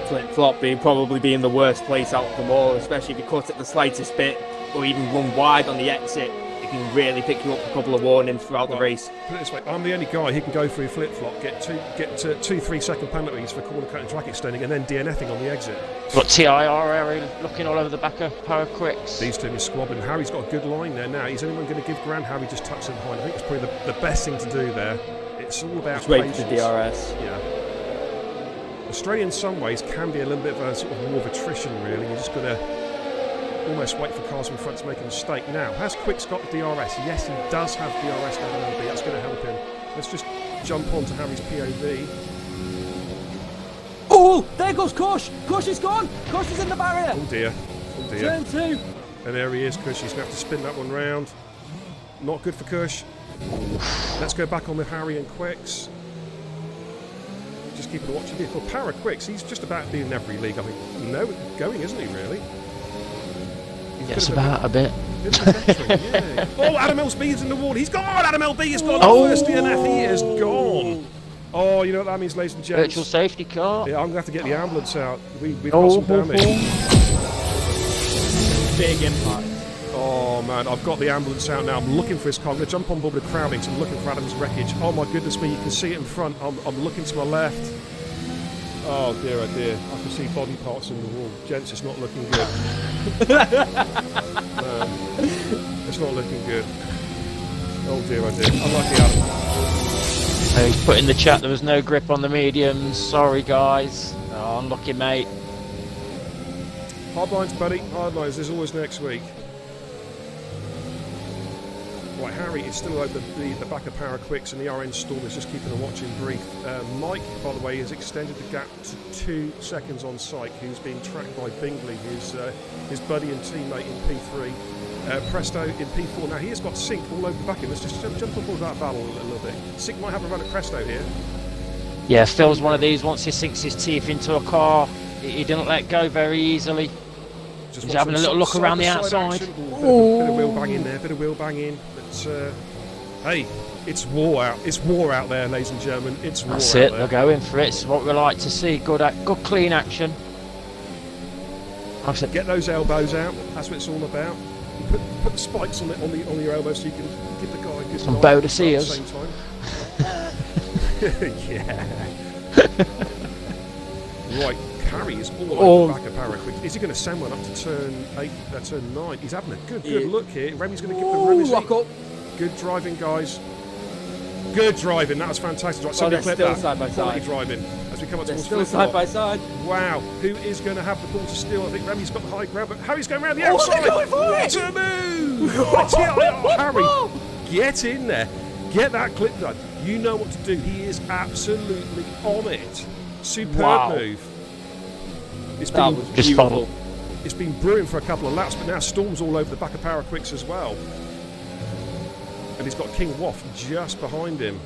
S2: Flip-flop probably being the worst place out of them all, especially if you cut it the slightest bit or even run wide on the exit. It can really pick you up a couple of warnings throughout the race.
S4: Put it this way, I'm the only guy who can go through flip-flop, get 2-3 second penalties for corner cutting, track extending, and then DNFing on the exit.
S3: Got TIR area looking all over the back of Power Quicks.
S4: These two are squabbling. Harry's got a good line there now. Is anyone going to give ground? Harry just tucks in behind. I think it's probably the best thing to do there. It's all about patience.
S2: Wait for the DRS.
S4: Yeah. Australia in some ways can be a little bit of a sort of war of attrition, really. You're just going to almost wait for cars in front to make a mistake. Now, has Quicks got the DRS? Yes, he does have DRS down on LB. That's going to help him. Let's just jump on to Harry's POV.
S2: Oh, there goes Kush. Kush is gone. Kush is in the barrier.
S4: Oh dear. Oh dear.
S2: Turn 2.
S4: And there he is, Kush. He's going to have to spin that one round. Not good for Kush. Let's go back on with Harry and Quicks. Just keep it watching here. For Power Quicks, he's just about being in every league. I mean, no, going, isn't he, really?
S3: Yes, about a bit.
S4: Yeah. Oh, Adam LB's in the wall. He's gone. Adam LB has gone. Oh. First DNF. He is gone. Oh, you know what that means, ladies and gents?
S3: Virtual safety car.
S4: Yeah, I'm going to have to get the ambulance out. We've got some damage.
S2: Big impact.
S4: Oh, man, I've got the ambulance out now. I'm looking for his car. I'm going to jump on board with crowding, so I'm looking for Adam's wreckage. Oh, my goodness me, you can see it in front. I'm looking to my left. Oh, dear, oh, dear. I can see body parts in the wall. Gents, it's not looking good. No, it's not looking good. Oh, dear, oh, dear. Unlucky Adam.
S3: He's put in the chat there was no grip on the mediums. Sorry, guys. Oh, unlucky, mate.
S4: Hard lines, buddy. Hard lines. There's always next week. Right, Harry is still over the back of Power Quicks, and the ERN Storm is just keeping a watching brief. Mike, by the way, has extended the gap to 2 seconds on site, who's being tracked by Bingley, his buddy and teammate in P3. Presto in P4. Now, he has got Sync all over the back end. Let's just jump on board that battle a little bit. Sync might have a run at Presto here.
S3: Yeah, Phil's one of these. Once he sinks his teeth into a car, he didn't let go very easily. He's having a little look around the outside.
S4: Bit of wheel banging there, bit of wheel banging. But hey, it's war out. It's war out there, ladies and gentlemen. It's war
S3: That's
S4: out
S3: it.
S4: there.
S3: They're going for it. It's what we like to see. Good clean action.
S4: Like I said, get those elbows out. That's what it's all about. Put the spikes on your elbows so you can give the guy a good
S3: some Bodicea.
S4: At the same time. Yeah. Right. Harry is all over the back of Power Quick. Is he going to send one up to turn 9? He's having a good look here. Remy's going to give them Remy.
S2: Lock up.
S4: Good driving, guys. Good driving. That was fantastic. Right, somebody clip that.
S2: Side by
S4: Quality
S2: side.
S4: driving as we come up towards
S2: Still side by side.
S4: Wow. Who is going to have the ball to steal? I think Remy's got the high ground, but Harry's going around the outside.
S2: They're going for
S4: What
S2: it.
S4: a move! Harry, get in there. Get that clip done. You know what to do. He is absolutely on it. Superb move. It's been
S2: beautiful.
S4: It's been brewing for a couple of laps, but now Storm's all over the back of Power Quicks as well. And he's got King Waff just behind him.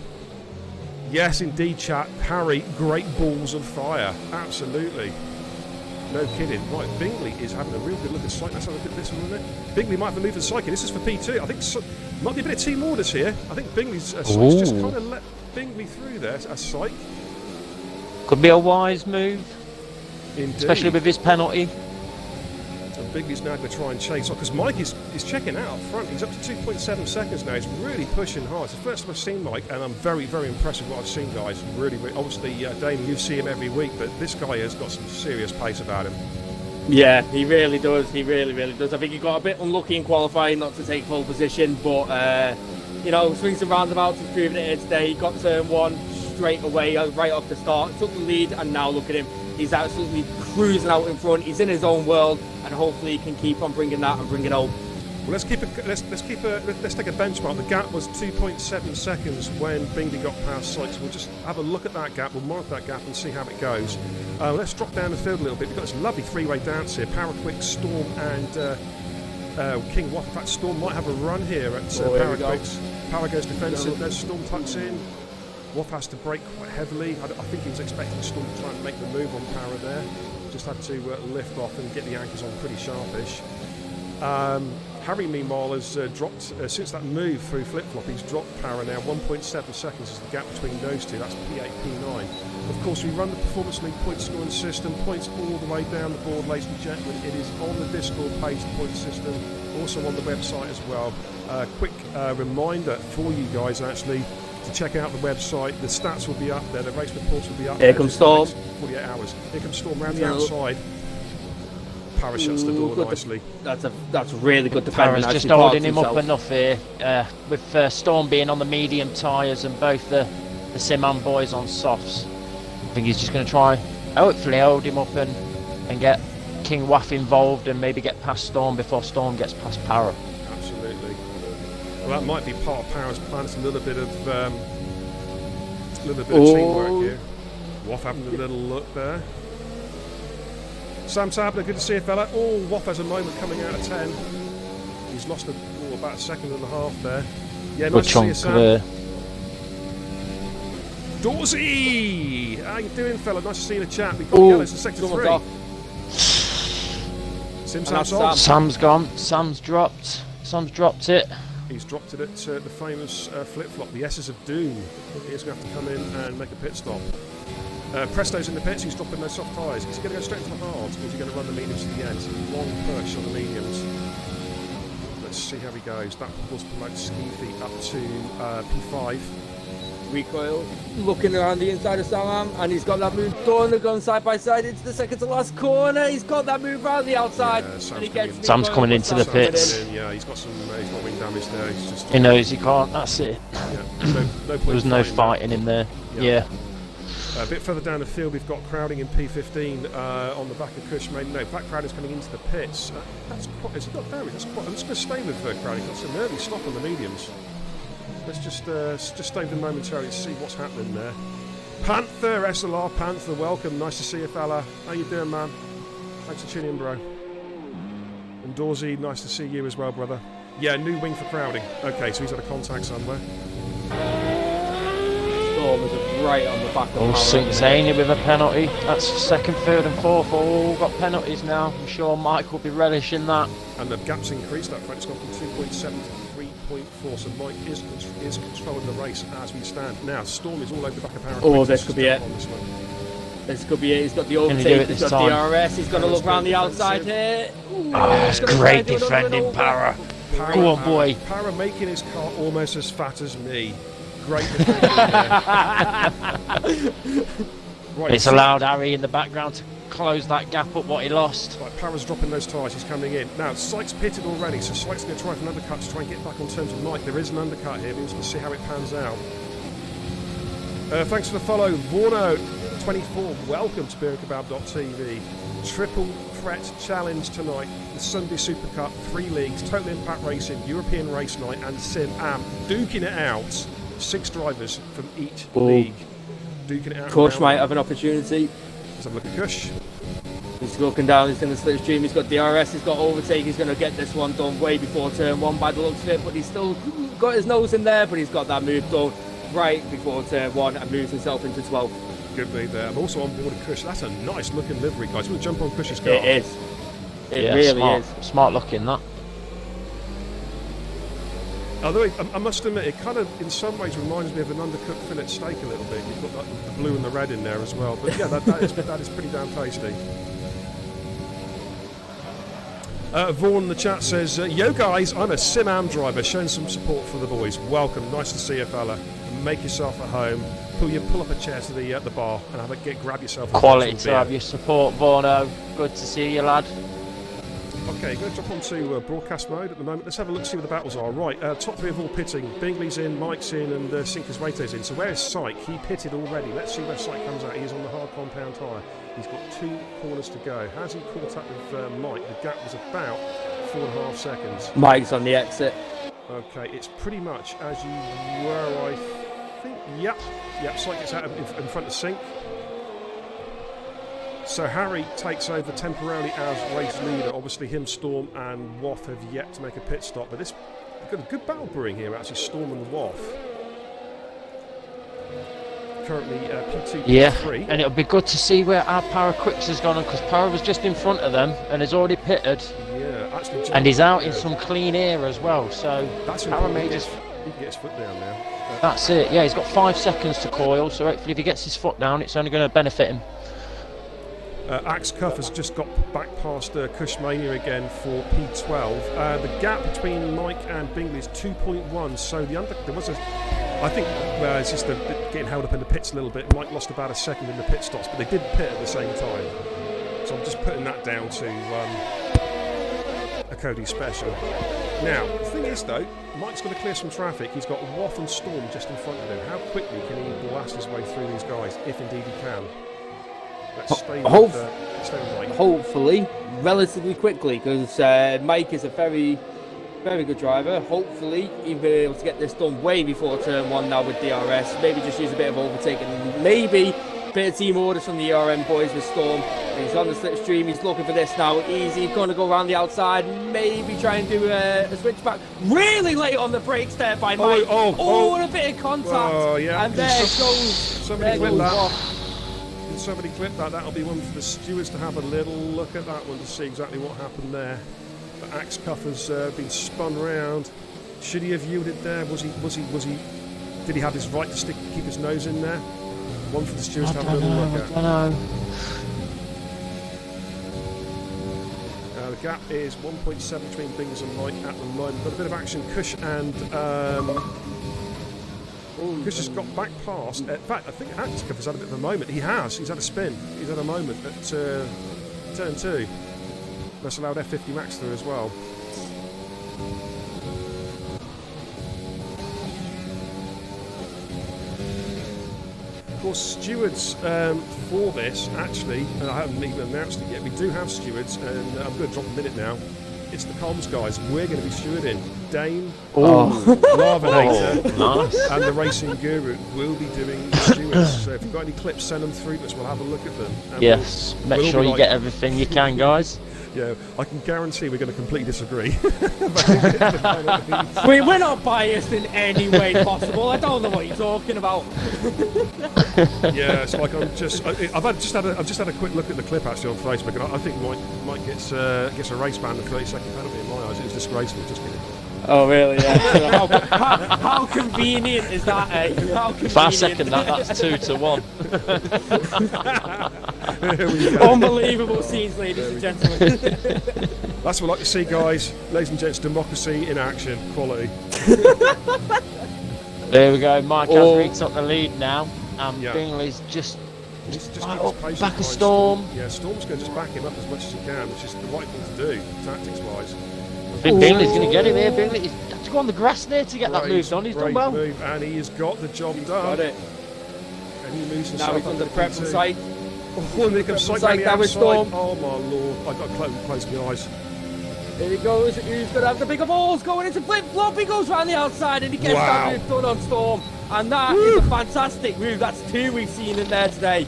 S4: Yes, indeed, chat. Harry, great balls of fire. Absolutely. No kidding. Right, Bingley is having a real good look at Psyche. Let's have a look at this one a minute. Bingley might have a move for Psyche. This is for P2. I think might be a bit of team orders here. I think Bingley's Psyche's just kind of let Bingley through there as Psyche.
S3: Could be a wise move.
S4: Indeed.
S3: Especially with his penalty.
S4: And Bigley's now going to try and chase off because Mike is checking out up front. He's up to 2.7 seconds now. He's really pushing hard. It's the first time I've seen Mike, and I'm very, very impressed with what I've seen, guys. Really, obviously, Damien, you see him every week, but this guy has got some serious pace about him.
S2: Yeah, he really does. He really, really does. I think he got a bit unlucky in qualifying not to take pole position, but you know, swings and roundabouts. He's proven it here today. He got turn 1 straight away, right off the start, took the lead, and now look at him. He's absolutely cruising out in front. He's in his own world, and hopefully he can keep on bringing that and bring it home.
S4: Well, let's take a benchmark. The gap was 2.7 seconds when Bingley got past Sykes. We'll just have a look at that gap. We'll monitor that gap and see how it goes. Let's drop down the field a little bit. We've got this lovely three-way dance here: Power Quick, Storm, and King Watt. In fact, Storm might have a run here at Power Quicks. Power goes defensive. There's Storm tucks in. Waff has to brake quite heavily. I think he was expecting Storm to try and make the move on Power there. Just had to lift off and get the anchors on pretty sharpish. Harry, meanwhile, has dropped, since that move through flip-flop, he's dropped Power now. 1.7 seconds is the gap between those two. That's P8, P9. Of course, we run the Performance League point scoring system. Points all the way down the board, ladies and gentlemen. It is on the Discord page, the point system. Also on the website as well. Quick reminder for you guys, actually, to check out the website. The stats will be up there. The race reports will be up there.
S2: Here comes Storm.
S4: 48 hours. Here comes Storm round the outside. Power shuts the door nicely.
S2: That's really good defending.
S3: Power's just holding him up enough here. With Storm being on the medium tyres and both the SimAM boys on softs. I think he's just going to try, hopefully hold him up and get King Waff involved and maybe get past Storm before Storm gets past Power.
S4: Absolutely. Well, that might be part of Power's plan. It's a little bit of teamwork here. Waff having a little look there. Sam Sabler, good to see you, fella. Oh, Waff has a moment coming out of 10. He's lost about a second and a half there. Yeah, nice to see you, Sam. Dorsey! How you doing, fella? Nice to see you in the chat. We've got yellows in sector 3. Sam's on.
S3: Sam's gone. Sam's dropped it.
S4: He's dropped it at the famous flip-flop, the S's of Doom. He's going to have to come in and make a pit stop. Presto's in the pits, he's dropping those soft tyres. Is he going to go straight to the hards, or is he going to run the mediums to the end? Long push on the mediums. Let's see how he goes. That of course promotes Skeefy up to P5.
S2: Recoil, looking around the inside of SimAM, and he's got that move done. They're going side by side into the second to last corner. He's got that move around the outside, and he gets
S3: Sam's coming into the pits.
S4: Yeah, he's got wing damage there. He's just,
S3: he knows he can't. That's it.
S4: Yeah, no
S3: there was no fighting in there. Yeah.
S4: A bit further down the field, we've got crowding in P15 on the back of Cush. No, back crowding's coming into the pits. That's quite. Has he got damage? That's quite. I'm just going to stay with crowding. That's an early stop on the mediums. Let's just stay with them momentarily and see what's happening there. Panther, SLR Panther, welcome. Nice to see you, fella. How you doing, man? Thanks for tuning in, bro. And Dorsey, nice to see you as well, brother. Yeah, new wing for crowding. Okay, so he's had a contact somewhere.
S2: Storm is right on the back of
S3: St. Zany with a penalty. That's second, third and fourth all got penalties now. I'm sure Mike will be relishing that.
S4: And the gap's increased up front. It's gone from 2.7 to 3.4. So Mike is controlling the race as we stand. Now, Storm is all over the back of Power.
S2: Oh, this could be it. This could be it. He's got the overtake. He's got DRS. He's going to look around the outside here. Ooh,
S3: it's great defending, Power. Go on, boy.
S4: Power making his car almost as fat as me. Great defending there. Right,
S3: it's allowed Harry in the background to close that gap up what he lost.
S4: Right, Power's dropping those tyres, he's coming in. Now, Sykes pitted already, so Sykes going to try for an undercut to try and get back on terms of Mike. There is an undercut here, we're just going to see how it pans out. Thanks for the follow, Vorno24. Welcome to beerandkebab.tv. Triple threat challenge tonight. The Sunday Super Cup, 3 leagues, Total Impact Racing, European Race Night, and SimAM. Duking it out. 6 drivers from each league. Duking it out.
S2: Kush might have an opportunity.
S4: Let's have a look at Kush.
S2: He's looking down, he's going to slipstream, he's got DRS, he's got overtake, he's going to get this one done way before turn 1 by the looks of it, but he's still got his nose in there, but he's got that move done right before turn 1 and moves himself into 12th.
S4: Good lead there. I'm also on board with Kush. That's a nice looking livery, guys. We'll jump on Kush's car.
S2: It is. It really
S3: smart.
S2: is.
S3: Smart looking, that.
S4: Although I must admit, it kind of, in some ways, reminds me of an undercooked fillet steak a little bit. You've got the blue and the red in there as well. But yeah, that is pretty damn tasty. Vaughan in the chat says, yo guys, I'm a SimAM driver, showing some support for the boys. Welcome, nice to see you, fella. Make yourself at home. Pull up a chair to the bar and grab yourself a
S3: Quality to
S4: beer.
S3: have your support, Vaughno. Good to see you, lad.
S4: Okay, going to jump onto broadcast mode at the moment. Let's have a look, see where the battles are. Right, top three of all pitting. Bingley's in, Mike's in, and Sinker's Rato's in. So where's Syke? He pitted already. Let's see where Syke comes out. He's on the hard compound tyre. He's got 2 corners to go. Has he caught up with Mike? The gap was about 4.5 seconds.
S2: Mike's on the exit.
S4: Okay, it's pretty much as you were, I think. Yep, Syke gets out in front of Sink. So Harry takes over temporarily as race leader. Obviously him, Storm and Waff have yet to make a pit stop, but we've got a good battle brewing here actually, Storm and Waff. Currently P2, P3.
S3: And it'll be good to see where our Power Quicks has gone on, because Power was just in front of them and has already pitted.
S4: Yeah, actually.
S3: And he's out in some clean air as well, so
S4: that's
S3: Power may just...
S4: He can get his foot down now.
S3: That's it, yeah, he's got 5 seconds to coil, so hopefully if he gets his foot down, it's only going to benefit him.
S4: Axe Cuff has just got back past Cushmania again for P12. The gap between Mike and Bingley is 2.1, so there was I think it's just getting held up in the pits a little bit. Mike lost about a second in the pit stops, but they did pit at the same time. So I'm just putting that down to a Cody special. Now, the thing is though, Mike's going to clear some traffic. He's got Waff and Storm just in front of him. How quickly can he blast his way through these guys, if indeed he can? Let's stay with Mike.
S2: Hopefully, relatively quickly, because Mike is a very, very good driver. Hopefully, he'll be able to get this done way before turn 1 now with DRS. Maybe just use a bit of overtaking. Maybe a bit of team orders from the ERN boys with Storm. He's on the slipstream. He's looking for this now. Easy, going to go around the outside. Maybe try and do a switch back. Really late on the brakes there by Mike. And a bit of contact.
S4: Oh, yeah.
S2: And there goes.
S4: Somebody clip that. Can somebody clip that? That'll be one for the stewards to have a little look at that one to see exactly what happened there. But Axe Cuff has been spun round. Should he have viewed it there? Did he have his right to keep his nose in there? One for the stewards to have a little look at.
S3: I don't know.
S4: The gap is 1.7 between Bings and Mike at the moment. Got a bit of action. Cush and Cush has got back past. In fact, I think Axe Cuff has had a bit of a moment. He's had a spin. He's had a moment at turn 2. That's allowed F50 Max through as well. Of course, stewards for this, actually, and I haven't even announced it yet, we do have stewards, and I'm going to drop a minute now. It's the comms guys. We're going to be stewarding. Dane, Larvinator,
S3: nice.
S4: and the Racing Guru will be doing the stewards. So if you've got any clips, send them through to us. We'll have a look at them. And
S3: Yes, make sure you get everything you can, guys.
S4: Yeah, I can guarantee we're going to completely disagree.
S2: We're not biased in any way possible. I don't know what you're talking about.
S4: Yeah, it's like I've just had a quick look at the clip actually on Facebook, and I think Mike gets a race ban and 30-second penalty in my eyes. It was disgraceful. Just kidding.
S2: Oh really? Yeah. How convenient is that? How convenient?
S3: 5 seconds. That's 2 to 1.
S2: Unbelievable scenes, ladies and gentlemen.
S4: That's what I like to see, guys. Ladies and gents, democracy in action, quality.
S3: There we go. Mike has retook the lead now, and Bingley's just back a Storm.
S4: Yeah, Storm's going to just back him up as much as he can, which is the right thing to do, tactics-wise.
S3: I think Bingley's going to get him here. Bingley, he's had to go on the grass there to get that move done. He's done well.
S4: Move, and he has got the job done.
S2: Got it.
S4: And he moves
S2: now he's on the prep from Syke.
S4: Oh, and they come Syke down the outside. Oh my lord! I've got to close my eyes.
S2: Here he goes. Who's going to have the bigger balls going into flip flop? He goes round the outside and he gets that move done on Storm. And that is a fantastic move. That's 2 we've seen in there today.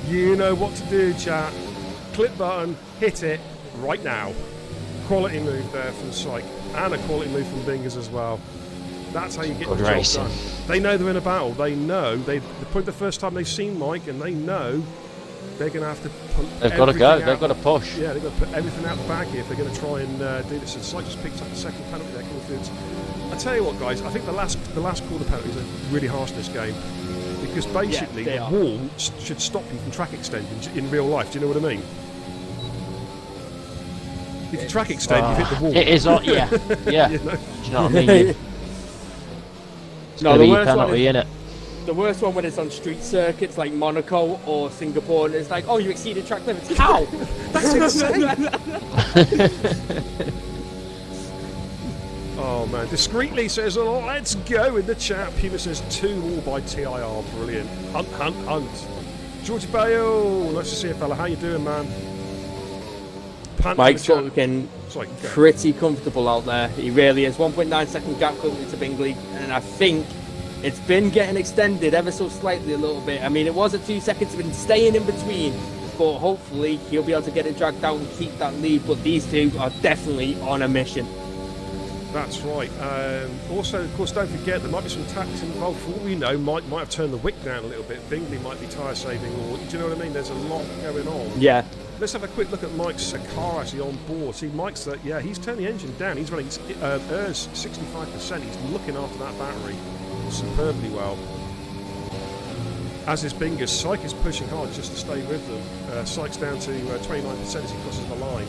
S4: You know what to do, chat. Clip button, hit it right now. Quality move there from Syke, and a quality move from Bingers as well. That's how you get the job done. They know they're in a battle. They know the first time they've seen Mike, and they know they're going to have to put.
S3: They've got to go. They've got to push.
S4: Yeah, they've got to put everything out the bag here if they're going to try and do this. And Syke just picked up the second penalty there. I tell you what, guys, I think the last quarter penalties are really harsh in this game, because basically the wall should stop you from track extensions in real life. Do you know what I mean? If you track extend, you hit the wall.
S3: It is on, yeah. Yeah.
S4: You know?
S3: Do you know what I mean? It's
S2: No,
S3: gonna
S2: the
S3: be your
S2: worst one
S3: penalty,
S2: is
S3: innit?
S2: the worst one when it's on street circuits like Monaco or Singapore, and it's like, oh, you exceeded track limits. How?
S4: That's insane. Oh man, discreetly says, oh, let's go in the chat. Puma says 2-all by TIR, brilliant. Hunt, hunt, hunt. George Bale, nice to see you, fella. How you doing, man? Pant
S2: Mike's
S4: in the chat.
S2: looking
S4: Sorry, go.
S2: pretty comfortable out there. He really is. 1.9 second gap currently to Bingley, and I think it's been getting extended ever so slightly a little bit. I mean, it was at 2 seconds, it's been staying in between, but hopefully he'll be able to get it dragged out and keep that lead. But these two are definitely on a mission.
S4: That's right. Also, of course, don't forget there might be some tactics involved. For all we know, might have turned the wick down a little bit. Bingley might be tyre saving, or do you know what I mean? There's a lot going on.
S2: Yeah.
S4: Let's have a quick look at Mike's car actually on board. See, Mike's he's turned the engine down. He's running ERS 65%. He's looking after that battery superbly well. As is Bingus, Syke is pushing hard just to stay with them. Syke's down to 29% as he crosses the line.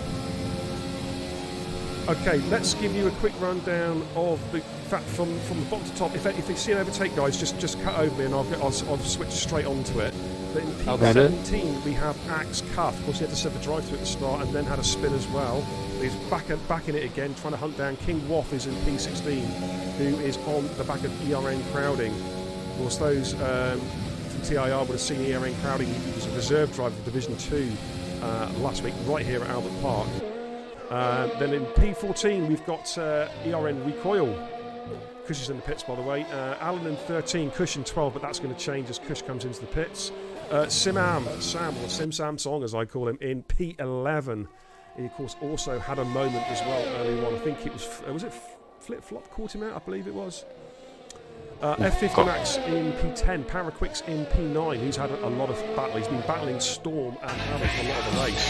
S4: Okay, let's give you a quick rundown of the fact from the bottom to top. If you see an overtake, guys, just cut over me and I'll switch straight onto it. But in P17 we have Axe Cuff. Of course, he had to set the drive-through at the start and then had a spin as well. He's back in it again, trying to hunt down King Waff is in P16, who is on the back of ERN Crowding. Of course, those from TIR would have seen ERN Crowding. He was a reserve driver for Division 2 last week, right here at Albert Park. Then in P14 we've got ERN Recoil. Cush is in the pits, by the way. Alan in 13, Cush in 12, but that's going to change as Cush comes into the pits. SimAM, Sam, or SimSam Song as I call him, in P11. He, of course, also had a moment as well early on. I think it was it Flip Flop caught him out? I believe it was. F50 Max in P10, Paraquix in P9, who's had a lot of battle. He's been battling Storm and Hammer for a lot of the race.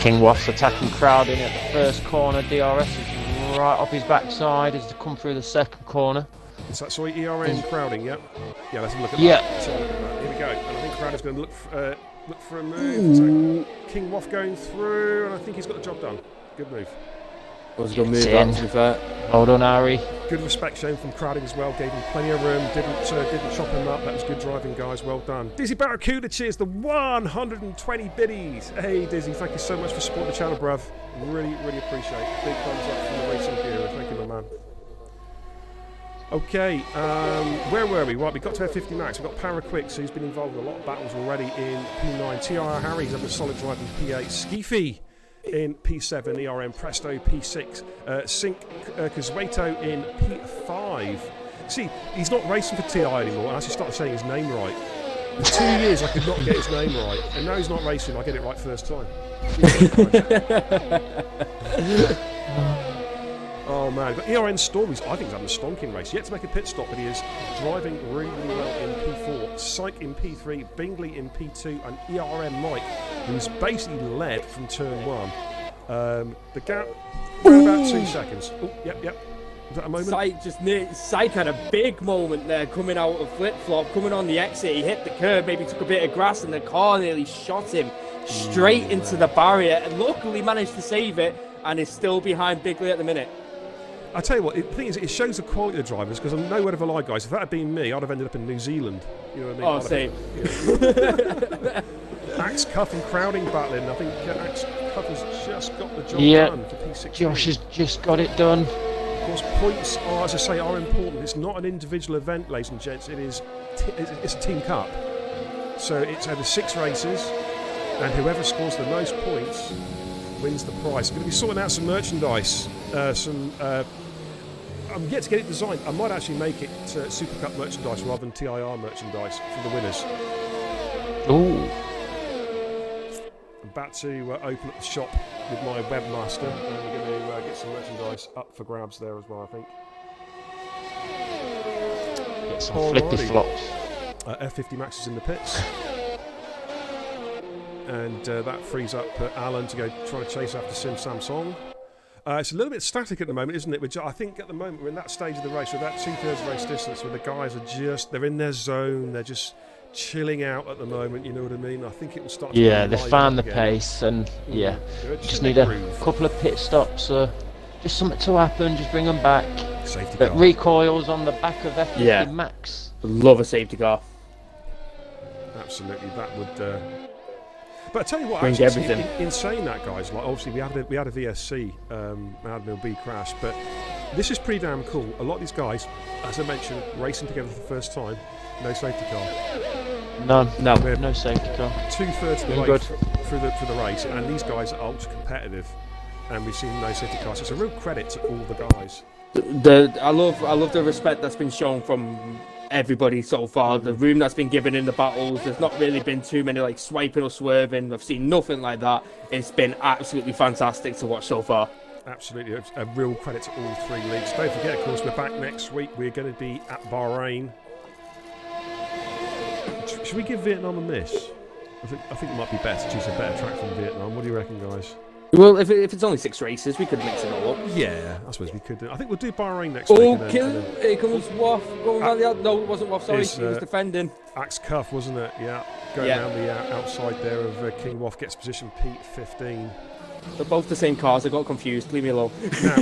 S3: King Waff's attacking Crowding at the first corner. DRS is right up his backside as to come through the second corner.
S4: Is that sorry, ERN Crowding? Yeah. Yeah, let's have a look at
S3: Yeah.
S4: that. Here we go. And I think Crowding's going to look for a move. So King Waff going through, and I think he's got the job done. Good move.
S2: Was a good move, that, to be fair.
S3: Hold on, Harry.
S4: Good respect shown from Crowding as well. Gave him plenty of room. Didn't chop him up. That was good driving, guys. Well done. Dizzy Barracuda cheers the 120 biddies. Hey, Dizzy, thank you so much for supporting the channel, bruv. Really, really appreciate it. Big thumbs up from the Racing Guru. Thank you, my man. Okay, where were we? Right, we got to F50 Max. We've got Paraquix, who's been involved in a lot of battles already in P9. TIR Harry's having a solid drive in P8. Skeefy in P7, ERN Presto P6, Sync Kazweto in P5. See, he's not racing for TI anymore, and I actually started saying his name right. In 2 years I could not get his name right, and now he's not racing, I get it right first time. Oh man, but ERN Stormies, I think he's having a stonking race. Yet to make a pit stop, but he is driving really, really well in P4. Syke in P3, Bingley in P2, and ERN Mike, who's basically led from turn 1. The gap, around about 2 seconds. Oh, yep. Was that a moment?
S2: Syke had a big moment there coming out of flip-flop, coming on the exit. He hit the curb, maybe took a bit of grass, and the car nearly shot him straight into the barrier. And luckily managed to save it, and is still behind Bingley at the minute.
S4: I tell you what, the thing is, it shows the quality of the drivers, because I'm no word of a lie, guys. If that had been me, I'd have ended up in New Zealand. You know what I mean?
S2: Same.
S4: Axe Cuff and Crowding battling. I think Axe Cuff has just got the job done for P16.
S3: Josh has just got it done.
S4: Of course, points are, as I say, are important. It's not an individual event, ladies and gents. It's a team cup. So it's over 6 races, and whoever scores the most points wins the prize. I'm going to be sorting out some merchandise. I'm yet to get it designed. I might actually make it Super Cup merchandise rather than TIR merchandise for the winners.
S3: Ooh.
S4: I'm about to open up the shop with my webmaster, and we're going to get some merchandise up for grabs there as well, I think.
S3: Get some flippy flops.
S4: F50 Max is in the pits. And that frees up Alan to go try to chase after SimSam Song. It's a little bit static at the moment, isn't it? I think at the moment we're in that stage of the race, we're about 2/3 race distance, where the guys are they're in their zone, they're just chilling out at the moment. You know what I mean? I think it will start.
S3: Yeah,
S4: to
S3: they
S4: liven
S3: found
S4: up
S3: the
S4: again.
S3: pace, and yeah,
S4: Good.
S3: just
S4: Just
S3: need
S4: in
S3: a
S4: the groove.
S3: couple of pit stops. Just something to happen. Just bring them back.
S4: Safety
S3: But
S4: car.
S3: recoils on the back of F50
S2: Yeah.
S3: Max.
S2: Love a safety car.
S4: Absolutely, that would. But I tell you what,
S2: Bring
S4: actually,
S2: everything.
S4: in saying that, guys, like obviously we had a VSC Admiral B crash, but this is pretty damn cool. A lot of these guys, as I mentioned, racing together for the first time, no safety car.
S3: None.
S2: No.
S3: No safety car.
S4: 2/3 of the
S3: Doing
S4: way
S3: good.
S4: through the race, and these guys are ultra competitive, and we've seen no safety cars. So it's a real credit to all the guys.
S2: I love the respect that's been shown from everybody so far. The room that's been given in the battles. There's not really been too many like swiping or swerving. I've seen nothing like that. It's been absolutely fantastic to watch so far.
S4: Absolutely, it's a real credit to all three leagues. Don't forget, of course, we're back next week. We're going to be at Bahrain. Should we give Vietnam a miss? I think it might be better to choose a better track from Vietnam. What do you reckon, guys?
S2: Well, if it's only 6 races, we could mix it all up.
S4: Yeah, I suppose we could do. I think we'll do Bahrain next
S2: Oh,
S4: week.
S2: kill! Here comes Waff going down the out. No, it wasn't Waff. Sorry,
S4: It's,
S2: he was defending.
S4: Axe Cuff, wasn't it? Yeah, going
S2: Yeah.
S4: around the outside there of King Waff, gets position P15.
S2: They're both the same cars. I got confused. Leave me alone.
S4: Now,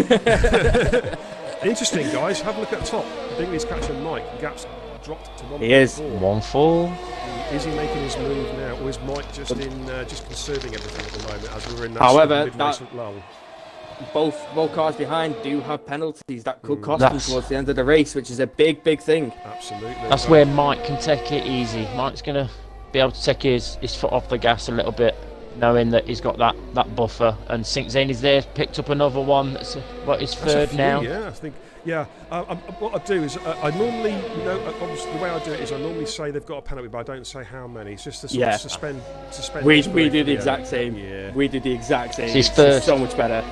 S4: interesting, guys. Have a look at the top. Bingley's catching Mike. Gap's dropped to 1.4.
S2: He is.
S3: 1-4.
S4: Is he making his move now, or is Mike just conserving everything at the moment as we're in that
S2: However,
S4: mid-race lull?
S2: Both cars behind do have penalties that could cost them
S3: That's-
S2: towards the end of the race, which is a big thing.
S4: Absolutely.
S3: That's where Mike can take it easy. Mike's gonna be able to take his foot off the gas a little bit, knowing that he's got that buffer. And St. Zany's there, picked up another one. That's his
S4: That's a
S3: third
S4: few,
S3: now.
S4: Yeah, I think. Yeah, what I do is I normally, obviously the way I do it is I normally say they've got a penalty, but I don't say how many. It's just to sort of suspend.
S2: We
S4: disbelief
S2: do
S4: for
S2: the exact same.
S4: Yeah.
S2: We did the exact same.
S3: It's his
S2: It's
S3: first.
S2: so much better.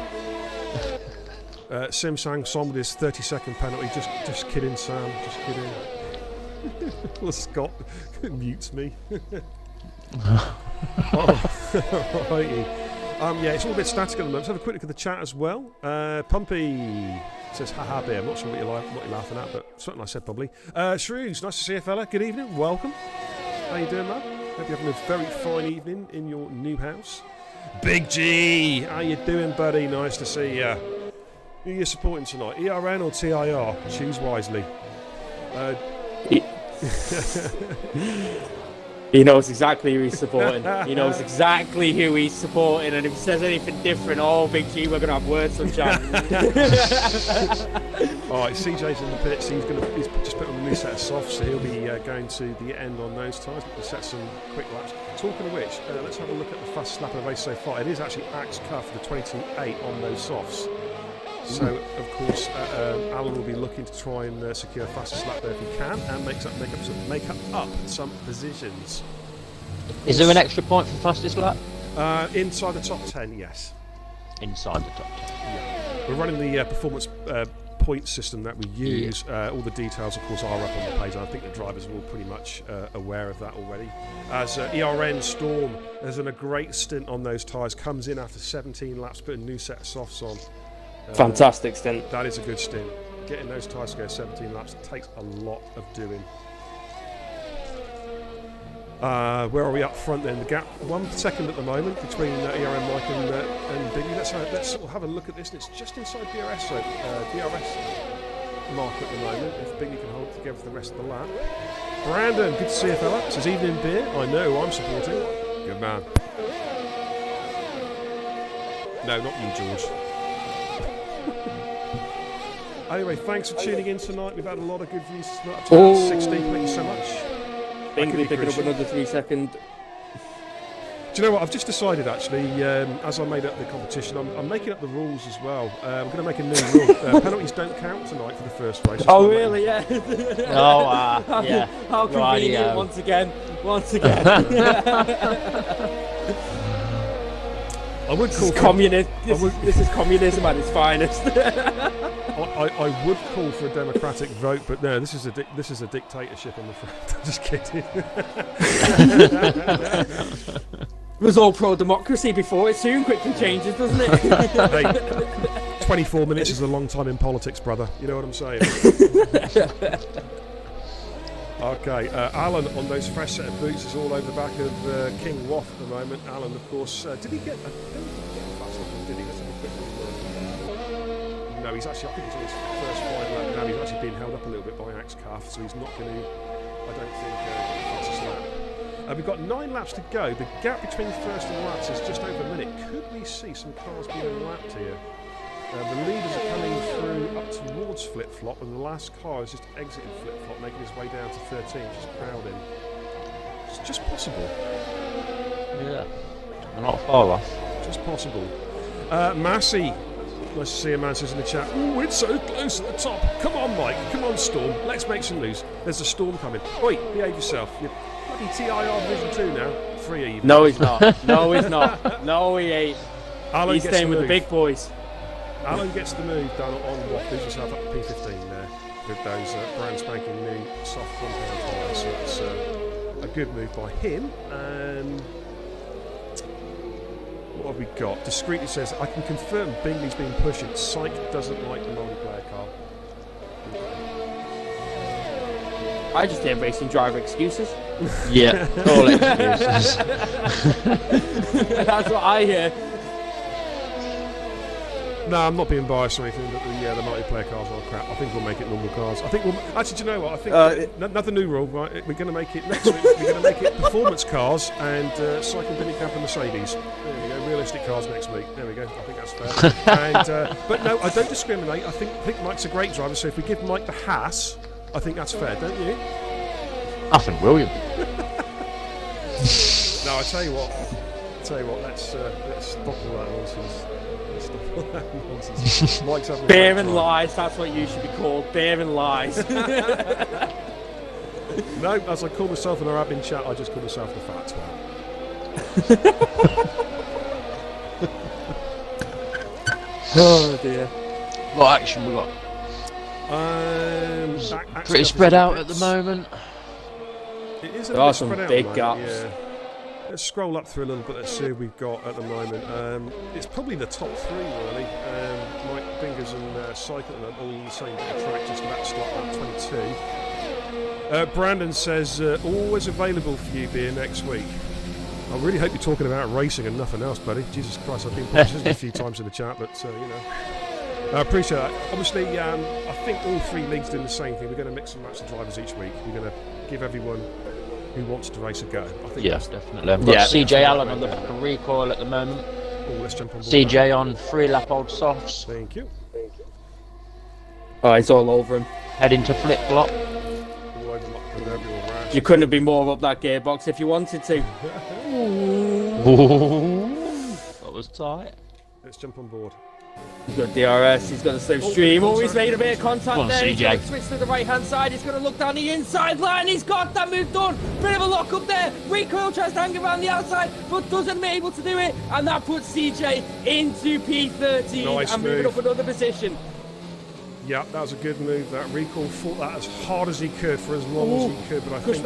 S4: Sim sang Som with his 30-second penalty. Just kidding, Sam. Just kidding. Well, Scott mutes me. Oh, righty. Yeah, it's all a bit static at the moment. Let's have a quick look at the chat as well. Pumpy says, haha, beer. I'm not sure what you're laughing at, but something I said probably. Shrews, nice to see you, fella. Good evening. Welcome. How you doing, man? Hope you're having a very fine evening in your new house. Big G, how you doing, buddy? Nice to see you. Who are you supporting tonight? ERN or TIR? Choose wisely.
S2: He knows exactly who he's supporting. He knows exactly who he's supporting, and if he says anything different, oh, Big G, we're going to have words from chat.
S4: All right, CJ's in the pits. He's just put on a new set of softs, so he'll be going to the end on those tyres. We'll set some quick laps. Talking of which, let's have a look at the fastest lap of the race so far. It is actually Axe Cuff, the 22.8 on those softs. So, of course, Alan will be looking to try and secure fastest lap there if he can, and make up some positions.
S3: Is there an extra point for fastest lap?
S4: Inside the top 10, yes.
S3: Inside the top 10.
S4: Yeah. We're running the performance point system that we use. All the details, of course, are up on the page. I think the drivers are all pretty much aware of that already. As ERN Storm has done a great stint on those tyres, comes in after 17 laps, putting a new set of softs on.
S2: Fantastic stint.
S4: That is a good stint. Getting those tyres to go 17 laps takes a lot of doing. Where are we up front then? The gap 1 second at the moment between ERN Mike and Biggie. Let's sort of have a look at this. And it's just inside DRS, so DRS mark at the moment. If Biggie can hold it together for the rest of the lap. Brandon, good to see you, fella. Says evening beer. I know who I'm supporting. Good man. No, not you, George. Anyway, thanks for tuning in tonight. We've had a lot of good views tonight. Up to 16. Thank you so much.
S2: Bingley picking up another 3 second.
S4: Do you know what? I've just decided actually, as I made up the competition, I'm making up the rules as well. I'm going to make a new rule. Penalties don't count tonight for the first race.
S2: Oh, really? Yeah.
S3: Yeah.
S2: How convenient,
S3: Rightio.
S2: once again.
S4: I would call
S2: This is communism at its finest.
S4: I would call for a democratic vote, but no, this is a dictatorship. I'm afraid. I'm just kidding.
S2: It was all pro-democracy before. It soon quickly changes, doesn't it?
S4: Hey, 24 minutes is a long time in politics, brother. You know what I'm saying? Okay, Alan on those fresh set of boots is all over the back of King Waff at the moment. Alan, of course, did he get? I don't think he get a fast lap, did he? Let's have a quick look. No, he's actually. I think he's on his first final lap now. He's actually being held up a little bit by Axcalf, so he's not going to. I don't think get the fastest lap. We've got 9 laps to go. The gap between first and last is just over a minute. Could we see some cars being lapped here? The leaders are coming through up towards Flip-Flop, and the last car is just exiting Flip-Flop, making his way down to 13, which is crowding. It's just possible.
S3: Yeah, we're not far off.
S4: Just possible. Massey, nice to see a man says in the chat, "Ooh, it's so close at the top. Come on, Mike. Come on, Storm. Let's make some news. There's a storm coming. Oi, behave yourself. You're bloody TIR Division 2 now. 3 even."
S2: No, he's not. No, he's not. No, he ain't.
S4: Alan
S2: He's
S4: gets
S2: staying with the
S4: move.
S2: big boys.
S4: Alan gets the move done on what moves himself up to P15 there with those brand spanking new soft compound tyres. So it's a good move by him. What have we got? Discreetly says, "I can confirm Bingley's been pushing. Psych doesn't like the multiplayer car."
S2: I just hear racing driver excuses.
S3: Yeah, all excuses.
S2: That's what I hear.
S4: No, I'm not being biased or anything, but the multiplayer cars are crap. I think we'll make it normal cars. I think we'll actually. Do you know what? I think another new rule. Right, we're going to make it next week. We're going to make it performance cars and cycle Billy Camp and Mercedes. There we go. Realistic cars next week. There we go. I think that's fair. But no, I don't discriminate. I think Mike's a great driver. So if we give Mike the Haas, I think that's fair, don't you?
S3: Nothing, William.
S4: No, I tell you what. Let's stop all that nonsense. Nonsense. Mike's having
S2: Beer and lies, that's what you should be called. Beer and lies.
S4: No, as I call myself in our admin chat, I just call myself the fat twat.
S2: Oh dear.
S3: What action we got? Pretty spread out at the moment.
S4: It is a
S2: There are
S4: bit
S2: some
S4: spread out
S2: big
S4: at the moment,
S2: gaps.
S4: yeah. Let's scroll up through a little bit. Let's see who we've got at the moment. It's probably the top 3 really. Mike Bingers and Cycle are all on the same bit of track, just about to start at 22. Brandon says always available for you beer next week. I really hope you're talking about racing and nothing else, buddy. Jesus Christ, I've been pushing a few times in the chat, but you know. I appreciate that. Obviously, I think all 3 leagues doing the same thing. We're going to mix and match the drivers each week. We're going to give everyone who wants to race a go. I think
S3: Yeah, definitely. I've got CJ Allen on the back of recoil at the moment.
S4: Oh, let's jump on board.
S3: CJ on 3 lap old softs.
S4: Thank you.
S2: Oh, he's all over him.
S3: Heading to flip flop.
S4: All over my proverbial rash.
S2: You couldn't have been more up that gearbox if you wanted to.
S3: That was tight.
S4: Let's jump on board.
S2: He's got DRS, he's got the slipstream. Oh, he's made a bit of contact
S3: Come on,
S2: there. He's
S3: CJ.
S2: going to switch to the right hand side. He's going to look down the inside line. He's got that move done. Bit of a lock up there. Recoil tries to hang around the outside, but doesn't be able to do it. And that puts CJ into P13
S4: Nice
S2: and moving
S4: move.
S2: up another position.
S4: Yeah, that was a good move. That Recall fought that as hard as he could for as long as he could. But I think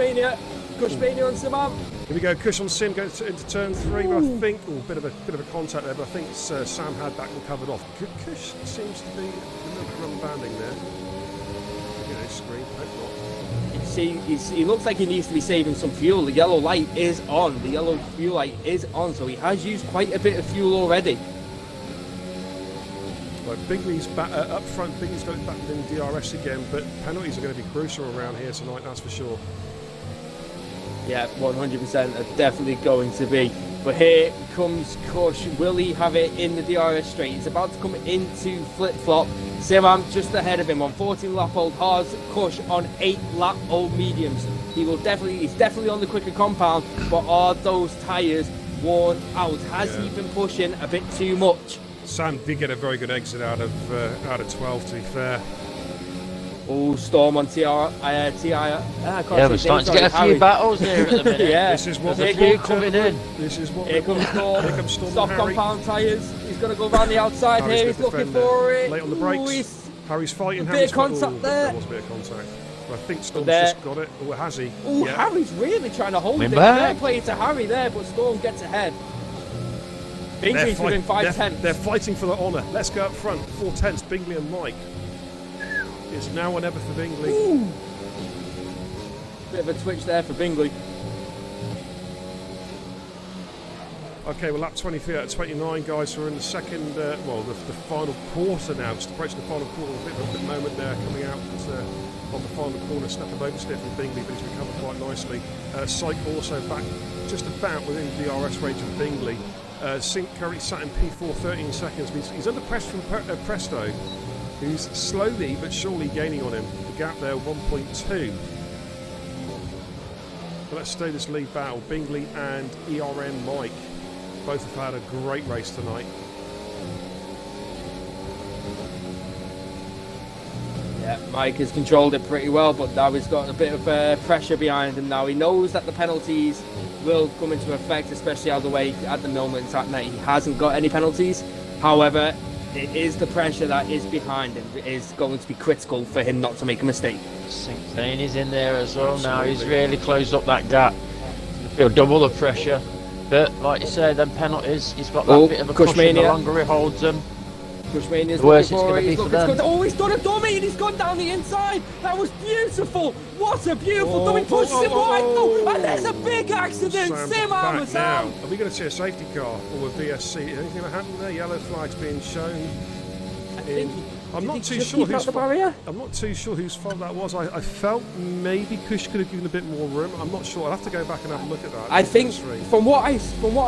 S2: Cushmania on SimAM.
S4: here we go. Cush on Sim goes into turn 3. But I think bit of a contact there. But I think Sam had that one covered off. Cush seems to be a little bit rubber banding there. You know, screen. Hope not.
S2: See, he looks like he needs to be saving some fuel. The yellow light is on. The yellow fuel light is on, so he has used quite a bit of fuel already.
S4: Like Bingley's back, up front. Bingley's got it back in DRS again. But penalties are going to be crucial around here tonight. That's for sure.
S2: Yeah, 100% are definitely going to be. But here comes Kush. Will he have it in the DRS straight? He's about to come into flip-flop. SimAM just ahead of him on 14-lap-old hards. Kush on 8-lap-old mediums. He's definitely on the quicker compound. But are those tyres worn out? Has he been pushing a bit too much?
S4: Sam did get a very good exit out of 12. To be fair.
S2: Oh, Storm on TIR.
S3: Yeah, we're starting to get a few battles here at the minute.
S2: Yeah.
S4: This is what
S3: There's
S4: we
S3: a few
S4: want,
S3: coming
S4: gentlemen.
S3: in.
S4: This is what
S2: Here
S4: we
S2: comes
S4: want.
S2: Storm.
S4: Here comes Storm.
S2: Soft
S4: and Harry.
S2: compound tyres. He's going to go around the outside
S4: Harry's
S2: here. He's
S4: gonna
S2: looking
S4: defend
S2: for
S4: there.
S2: it.
S4: Late on the brakes.
S2: Ooh, he's-
S4: Harry's fighting.
S2: A bit
S4: Harry's
S2: of contact there.
S4: There was a bit of contact. But I think Storm's
S2: there-
S4: just got it. Or has he?
S2: Ooh,
S4: Yeah.
S2: Harry's really trying to hold
S3: Coming
S2: it.
S3: back.
S2: Fair play to Harry there, but Storm gets ahead. Bingley's within 5 tenths.
S4: They're fighting for the honour. Let's go up front. 4 tenths. Bingley and Mike. It's now or never for Bingley.
S2: Bit of a twitch there for Bingley.
S4: Okay, well, lap 23 out of 29, guys. So we're in the second, the final quarter now. Just approaching the final quarter. A bit of a moment there coming out on the final corner. Snap of oversteer from Bingley, but he's recovered quite nicely. Syke also back just about within DRS range of Bingley. Sink currently sat in P4 13 seconds. He's under pressure from Presto, who's slowly but surely gaining on him. The gap there, 1.2. But let's stay this lead battle. Bingley and ERN Mike both have had a great race tonight.
S2: Yeah, Mike has controlled it pretty well, but now he's got a bit of pressure behind him now. He knows that the penalties will come into effect, especially out of the way at the moment in fact that he hasn't got any penalties. However, it is the pressure that is behind him. It is going to be critical for him not to make a mistake.
S3: Zane is in there as well. Absolutely. Now he's really closed up that gap. You feel double the pressure. But like you said, them penalties, he's got that bit of a cushion the longer he holds them.
S2: Cushmania's
S3: the worse it's going to be for them.
S2: Oh, he's done a dummy and he's gone down the inside. That was beautiful. What a beautiful dummy. Pushes him wide though. And there's a big accident. SimAM was out.
S4: Are we going to see a safety car or a VSC? Anything going to happen there? Yellow flags being shown. I'm not too sure whose fault that was. I felt maybe Kush could have given a bit more room. I'm not sure. I'll have to go back and have a look at that.
S2: I think from what I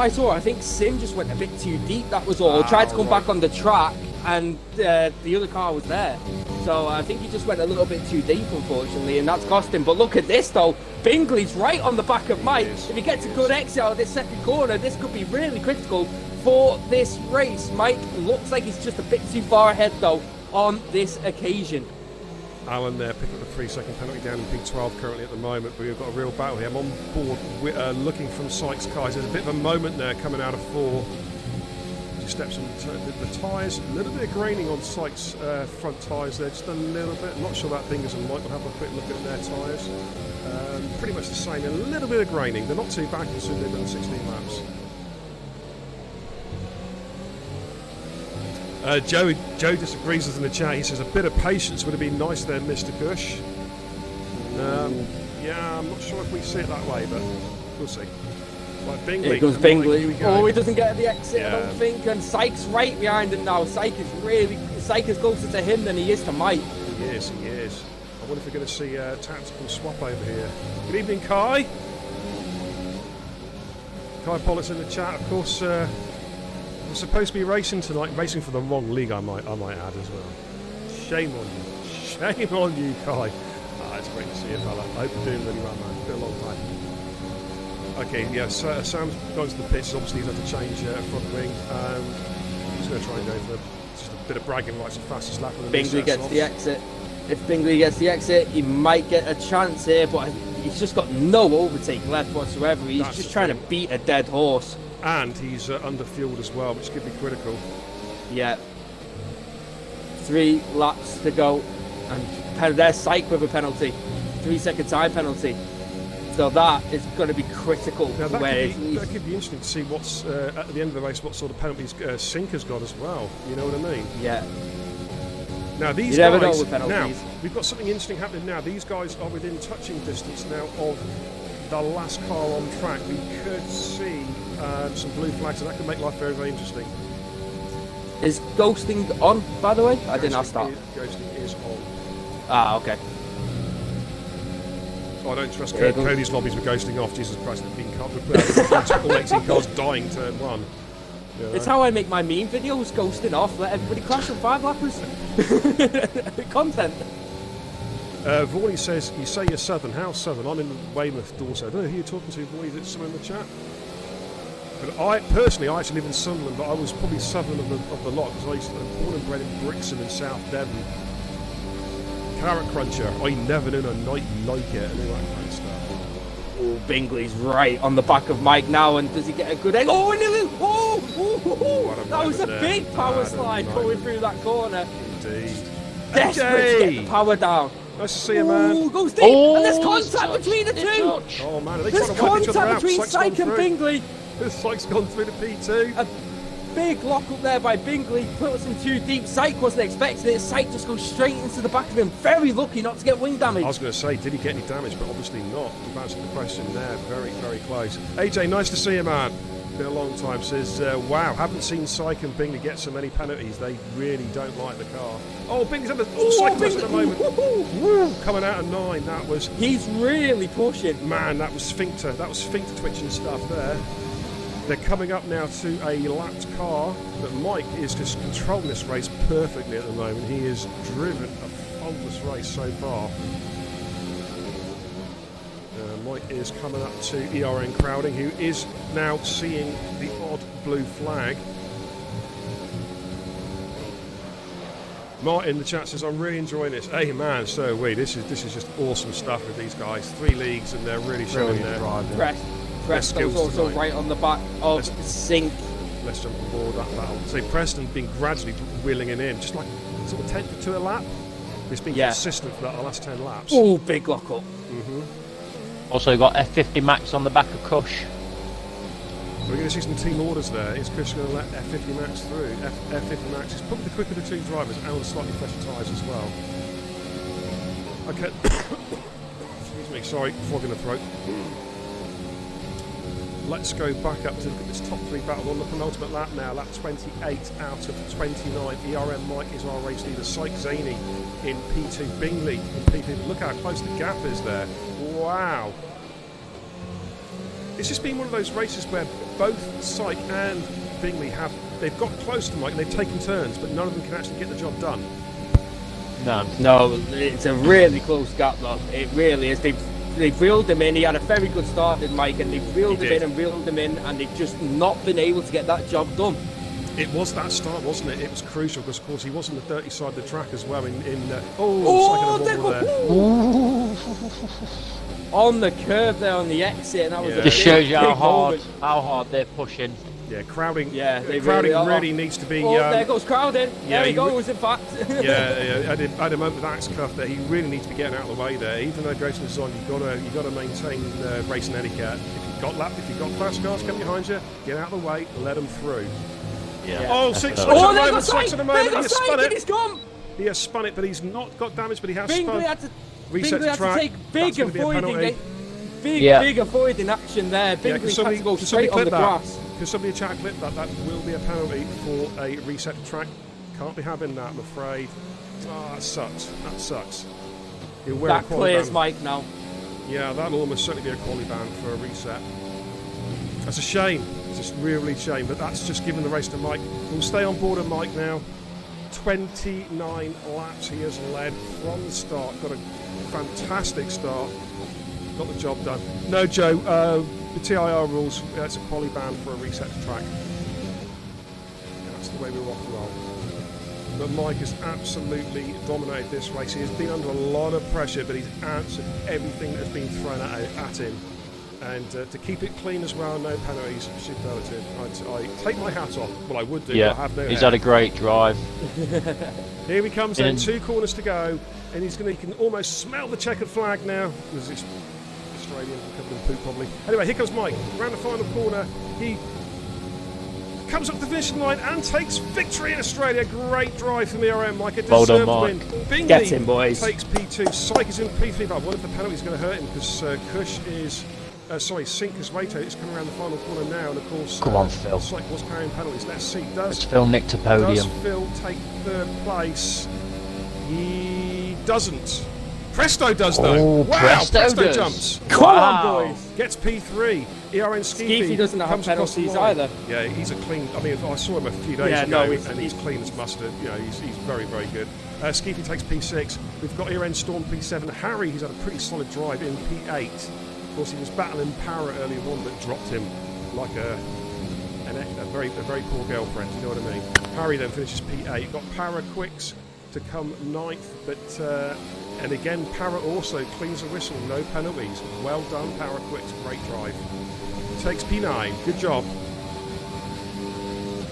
S2: saw, I think Sim just went a bit too deep. That was all. Tried to come back on the track, and the other car was there. So I think he just went a little bit too deep, unfortunately, and that's cost him. But look at this though. Bingley's right on the back of Mike. If he gets a good exit out of this second corner, this could be really critical for this race. Mike looks like he's just a bit too far ahead though on this occasion.
S4: Alan there picking up the 3-second penalty down in P12 currently at the moment, but we've got a real battle here. I'm on board looking from Sykes' cars. There's a bit of a moment there coming out of 4. He steps on the tyres, a little bit of graining on Sykes' front tyres there, just a little bit. I'm not sure that Bingers and Mike will have a quick look at their tyres. Pretty much the same, a little bit of graining. They're not too bad considering they've done 16 laps. Joe disagrees with us in the chat. He says a bit of patience would have been nice there, Mr. Kush. Yeah, I'm not sure if we see it that way, but we'll see. Like Bingley.
S2: Here goes Bingley. Oh, he doesn't get the exit, I don't think. And Sykes right behind him now. Syke is closer to him than he is to Mike.
S4: He is. I wonder if we're going to see a tactical swap over here. Good evening, Kai. Kai Pollitt's in the chat, of course. We're supposed to be racing tonight, racing for the wrong league, I might add as well. Shame on you, Kai. It's great to see you, fella. I hope you're doing really well, man. It's been a long time. Okay, yeah, Sam's gone to the pits. Obviously, he's had to change front wing. He's going to try and go for just a bit of bragging rights and fastest lap.
S2: Bingley gets the exit. If Bingley gets the exit, he might get a chance here, but he's just got no overtake left whatsoever. He's just trying to beat a dead horse.
S4: And he's under-fueled as well, which could be critical.
S2: Yeah. 3 laps to go. And there's Syke with a penalty. 3-second time penalty. So that is going to be critical.
S4: Now that could be interesting to see what's at the end of the race, what sort of penalties Sink has got as well. You know what I mean?
S2: Yeah.
S4: Now these guys. Now we've got something interesting happening now. These guys are within touching distance now of the last car on track. We could see some blue flags, and that could make life very, very interesting.
S2: Is ghosting on, by the way? I didn't ask that.
S4: Ghosting is on.
S2: Ah, okay.
S4: Oh, I don't trust Cody's lobbies with ghosting off. Jesus Christ, they've been all 18 cars dying turn 1. You know?
S2: It's how I make my meme videos, ghosting off. Let everybody crash on 5 lappers. Content.
S4: Vorley says, you say you're Southern. How Southern? I'm in Weymouth, Dorset. I don't know who you're talking to, Vorley. Is it someone in the chat? But I actually live in Sunderland, but I was probably Southern of the lot, because I was born and bred in Brixton in South Devon. Carrot Cruncher, I never known a night like it, and all that kind of stuff.
S2: Oh, Bingley's right on the back of Mike now, and does he get a good egg? Oh, that was a big power slide going through that corner.
S4: Indeed.
S2: Desperate to get the power down.
S4: Nice to see you, man.
S2: Oh, goes deep, and there's contact between the two.
S4: Oh man, are they
S2: there's
S4: trying to wipe each other out?
S2: Contact between Syke and Bingley.
S4: Syke's gone through the P2.
S2: big lock up there by Bingley. Puts him too deep. Syke wasn't expecting it. Syke just goes straight into the back of him. Very lucky not to get wing damage.
S4: I was going to say, did he get any damage? But obviously not. You've answered the question there. Very, very close. AJ, nice to see you, man. Been a long time. Says, wow, haven't seen Syke and Bingley get so many penalties. They really don't like the car. Oh, Bingley's at the Syke at the moment. Woo, coming out of 9. That was.
S2: He's really pushing.
S4: Man, that was sphincter. That was sphincter twitching stuff there. They're coming up now to a lapped car, but Mike is just controlling this race perfectly at the moment. He has driven a faultless race so far. Mike is coming up to ERN crowding, who is now seeing the odd blue flag. Martin in the chat says, I'm really enjoying this. Hey man, so are we. This is just awesome stuff with these guys. 3 leagues and they're really showing their
S2: driving. Preston's also tonight. Right on the back of Sink.
S4: Let's jump on board that battle. So Preston's been gradually wheeling him in, just like sort of 10th to a lap. It's been consistent for the last 10 laps.
S2: Oh, big lock up.
S3: Also got F50 Max on the back of Cush.
S4: We're going to see some team orders there. Is Cush going to let F50 Max through? F50 Max is probably the quicker of the 2 drivers and with slightly fresher tyres as well. Okay. Excuse me, sorry, frog in the throat. Let's go back up to look at this top 3 battle on the penultimate lap now. Lap 28 out of 29. ERN Mike is our race leader. Syke Zaney in P2. Bingley in P2. Look how close the gap is there. Wow. It's just been one of those races where both Syke and Bingley they've got close to Mike and they've taken turns, but none of them can actually get the job done.
S2: No, it's a really close gap though. It really is. They've reeled him in. He had a very good start with Mike, and they've reeled him in and reeled him in, and they've just not been able to get that job done.
S4: It was that start, wasn't it? It was crucial because, of course, he was on the dirty side of the track as well.
S2: On the curve there on the exit, and that was
S3: just shows you how hard they're pushing.
S4: Yeah, crowding.
S2: Yeah,
S4: crowding really needs to be.
S2: Oh, there goes crowding.
S4: Yeah,
S2: there he goes. In fact.
S4: I had him over the axe cuff there. He really needs to be getting out of the way there. Even though Grayson is on, you've got to maintain racing etiquette. If you've got fast cars coming behind you, get out of the way, let them through.
S3: Yeah.
S4: Oh, Syke's at the moment. He has spun it.
S2: He's gone.
S4: He has spun it, but he's not got damage. But he has
S2: Bingley
S4: spun.
S2: had to.
S4: Reset
S2: Bingley had
S4: track.
S2: to take big avoiding. Big avoiding action there. Bingley had to go straight on the grass.
S4: Can somebody chat clip that? That will be a penalty for a reset track. Can't be having that, I'm afraid. Oh, that sucks. That sucks.
S2: That clears Mike now.
S4: Yeah, that'll almost certainly be a quali ban for a reset. That's a shame. It's just really a shame, but that's just giving the race to Mike. We'll stay on board of Mike now. 29 laps he has led from the start. Got a fantastic start. Got the job done. No, Joe, the TIR rules, that's a quali ban for a reset track. That's the way we rock and roll. But Mike has absolutely dominated this race. He has been under a lot of pressure, but he's answered everything that's been thrown at him. And to keep it clean as well, no penalties, superlative. I take my hat off. Well, I would do, but I have no
S3: he's
S4: hat.
S3: had a great drive.
S4: Here he comes then, 2 corners to go, and he can almost smell the checkered flag now. Because it's Australian, covered in poop probably. Anyway, here comes Mike, around the final corner. He comes up the finishing line and takes victory in Australia. Great drive from ERN, Mike. A deserved win. Bingley
S2: Get him, boys.
S4: Takes P2. Syke is in P3, but I wonder if the penalty is going to hurt him because Cush is... Sink is Rato is coming around the final corner now, and of course,
S3: come on, Phil.
S4: Syke was carrying penalties. Let's see.
S3: Does Phil nick to podium?
S4: Does Phil take 3rd place? He doesn't. Presto does though.
S3: Oh,
S4: wow, Presto jumps.
S2: Come on, boys.
S4: Gets P3. ERN
S2: Skeefy doesn't have penalties either.
S4: Yeah, he's a clean. I mean, I saw him a few days ago, and he's clean as mustard. You know, he's very, very good. Skeefy takes P6. We've got ERN Storm P7. Harry, who's had a pretty solid drive in P8. Of course, he was battling Para earlier on, but dropped him like a very poor girlfriend. You know what I mean? Harry then finishes P8. Got Para Quicks to come 9th, but and again Para also cleans the whistle, no penalties. Well done, Para Quicks. Great drive. Takes P9. Good job.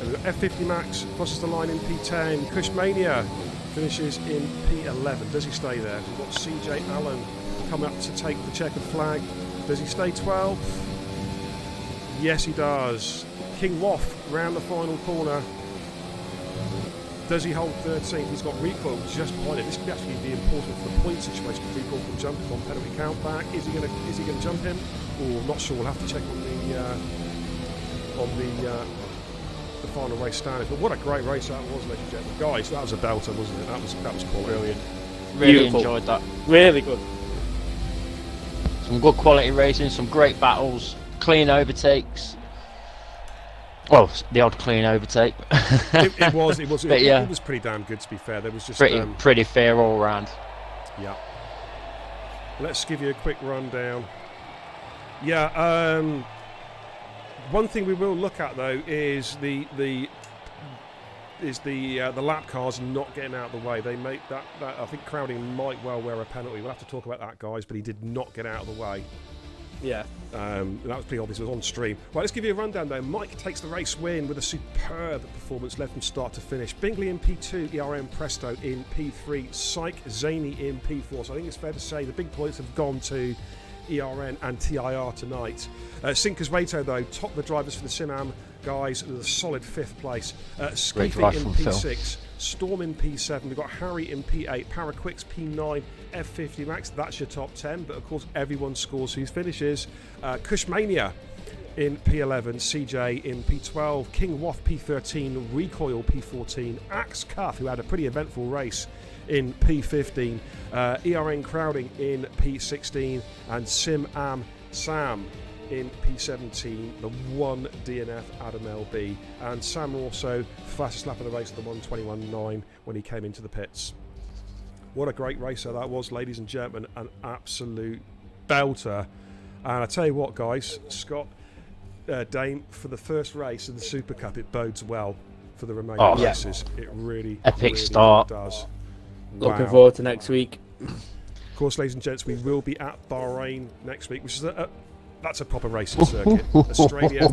S4: And we've got F50 Max crosses the line in P10. Cushmania finishes in P11. Does he stay there? We've got CJ Allen come up to take the checkered flag. Does he stay 12th? Yes, he does. King Waff round the final corner. Does he hold 13th? He's got recoil just behind it. This could actually be important for the point situation. Recoil can jump him on penalty count back. Is he going to jump him? Or not sure. We'll have to check on the final race standings. But what a great race that was, ladies and gentlemen. Guys, that was a belter, wasn't it? That was quality.
S2: Brilliant.
S3: Really
S2: Beautiful.
S3: enjoyed that.
S2: Really good.
S3: Some good quality racing, some great battles, clean overtakes. Well, the odd clean overtake.
S4: It was
S3: But yeah.
S4: It was pretty damn good, to be fair. There was just
S3: pretty fair all round.
S4: Yeah. Let's give you a quick rundown. Yeah. One thing we will look at though is the lap cars not getting out of the way. They make that I think Crowding might well wear a penalty. We'll have to talk about that, guys. But he did not get out of the way.
S2: Yeah.
S4: That was pretty obvious. It was on stream. Right, let's give you a rundown though. Mike takes the race win with a superb performance led from start to finish. Bingley in P2, ERN Presto in P3, Syke Zaney in P4. So I think it's fair to say the big points have gone to ERN and TIR tonight. Sinkers Rato though, top of the drivers for the SimAM guys with a solid 5th place. Skeefy in P6, Storm in P7, we've got Harry in P8, Paraquix P9, F50 Max, that's your top 10, but of course everyone scores who finishes. Cushmania in P11, CJ in P12, King Waff P13, Recoil P14, Axe Cuff, who had a pretty eventful race, in P15, ERN Crowding in P16, and SimAM Sam in P17, the one DNF Adam LB, and Sam also fastest lap of the race, the 1:21.9 when he came into the pits. What a great racer that was, ladies and gentlemen, an absolute belter. And I tell you what, guys, Scott, Dame, for the first race of the Super Cup, it bodes well for the remaining races. It really,
S3: epic start.
S4: Does.
S2: Looking forward to next week.
S4: Of course, ladies and gents, we will be at Bahrain next week, which is that's a proper racing circuit. Australia,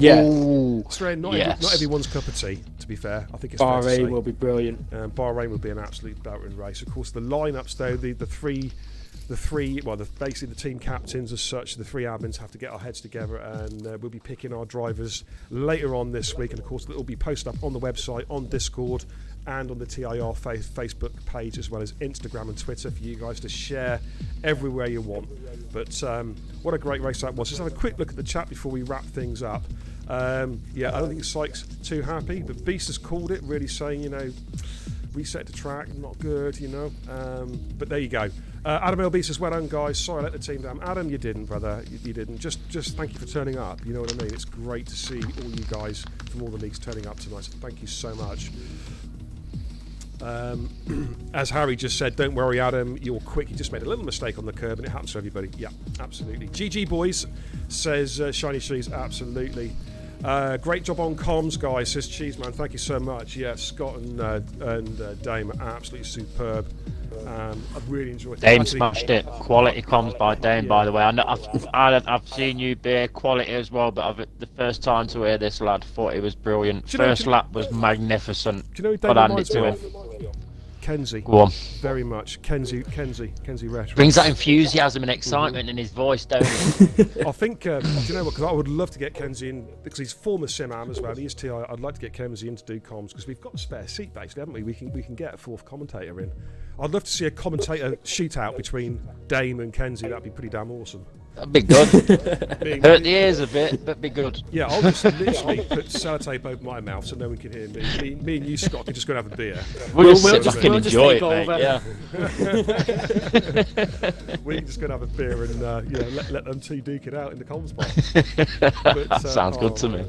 S4: Australia, not everyone's cup of tea. To be fair, I think it's fair to say.
S2: Bahrain will be brilliant.
S4: Bahrain will be an absolute beltering race. Of course, the lineups though, basically the team captains as such, the 3 admins have to get our heads together, and we'll be picking our drivers later on this week. And of course, it'll be posted up on the website, on Discord, and on the TIR Facebook page, as well as Instagram and Twitter for you guys to share everywhere you want. But what a great race that was. Just have a quick look at the chat before we wrap things up. I don't think Syke's too happy, but Beast has called it, really saying, reset the track, not good, but there you go. Adam LB says, well done, guys. Sorry I let the team down. Adam, you didn't, brother. You didn't. Just thank you for turning up. You know what I mean? It's great to see all you guys from all the leagues turning up tonight. So thank you so much. As Harry just said, don't worry, Adam, you're quick. You just made a little mistake on the curb, and it happens to everybody. Yeah, absolutely. GG boys, says Shiny Cheese. Absolutely. Great job on comms, guys, says Cheeseman. Thank you so much. Yeah, Scott and Dame are absolutely superb. I've really enjoyed it.
S3: Dame smashed it. Quality comms by Dame, by the way. I know I've seen you be quality as well, but the first time to hear this lad, thought it was brilliant. First lap was magnificent.
S4: Do you know who Dame reminds me of? Kenzie.
S3: Go on.
S4: Very much. Kenzie Resch.
S3: Brings that enthusiasm and excitement in his voice, don't he?
S4: I think, do you know what, because I would love to get Kenzie in, because he's former SimAM as well, he is TI, I'd like to get Kenzie in to do comms, because we've got a spare seat basically, haven't we? We can get a 4th commentator in. I'd love to see a commentator shootout between Dame and Kenzie, that'd be pretty damn awesome.
S3: That'd be good. Hurt the ears a bit, but be good.
S4: Yeah, I'll just literally put sellotape over my mouth so no one can hear me. Me and you, Scott, can just go and have a beer.
S3: We'll just sit back and enjoy it, mate. Yeah.
S4: We can just go and have a beer and let them two duke it out in the comms bar.
S3: Sounds good to me.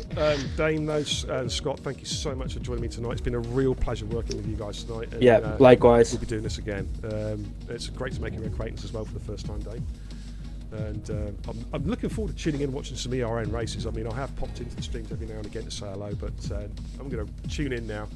S4: Dane, Scott, thank you so much for joining me tonight. It's been a real pleasure working with you guys tonight. And,
S2: likewise.
S4: We'll be doing this again. It's great to make your acquaintance as well for the first time, Dane. And I'm looking forward to tuning in and watching some ERN races. I mean, I have popped into the streams every now and again to say hello, but I'm going to tune in now,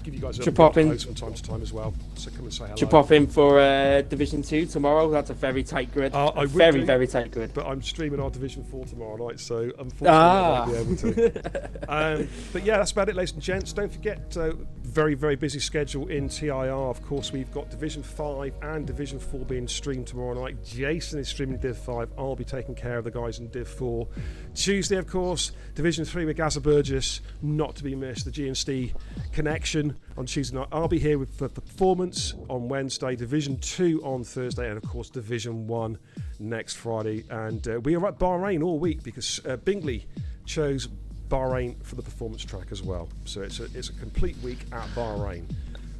S4: give you guys a post from time to time as well, so come and say hello.
S2: Should pop in for Division 2 tomorrow. That's a very tight grid. Very tight grid.
S4: But I'm streaming our Division 4 tomorrow night, so unfortunately I won't be able to. But yeah, that's about it, ladies and gents. Don't forget, very, very busy schedule in TIR. Of course, we've got Division 5 and Division 4 being streamed tomorrow night. Jason is streaming Div 5. 5, I'll be taking care of the guys in Div 4. Tuesday, of course, Division 3 with Gaza Burgess, not to be missed. The G&C connection on Tuesday night. I'll be here with the performance on Wednesday, Division 2 on Thursday, and of course Division 1 next Friday. And we are at Bahrain all week because Bingley chose Bahrain for the performance track as well. So it's a complete week at Bahrain.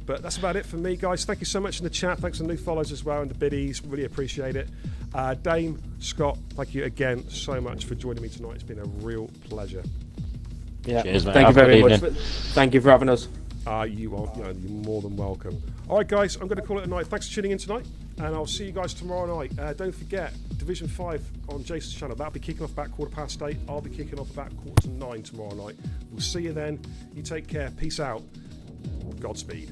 S4: But that's about it for me, guys. Thank you so much in the chat. Thanks for the new follows as well and the biddies. Really appreciate it. Dame, Scott, thank you again so much for joining me tonight. It's been a real pleasure.
S2: Yeah.
S3: Cheers, mate.
S2: Thank you
S3: Have a
S2: very
S3: good
S2: much.
S3: evening.
S2: Thank you for having us.
S4: You're more than welcome. All right, guys, I'm going to call it a night. Thanks for tuning in tonight, and I'll see you guys tomorrow night. Don't forget, Division 5 on Jason's channel. That'll be kicking off about 8:15. I'll be kicking off about 8:45 tomorrow night. We'll see you then. You take care. Peace out. Godspeed.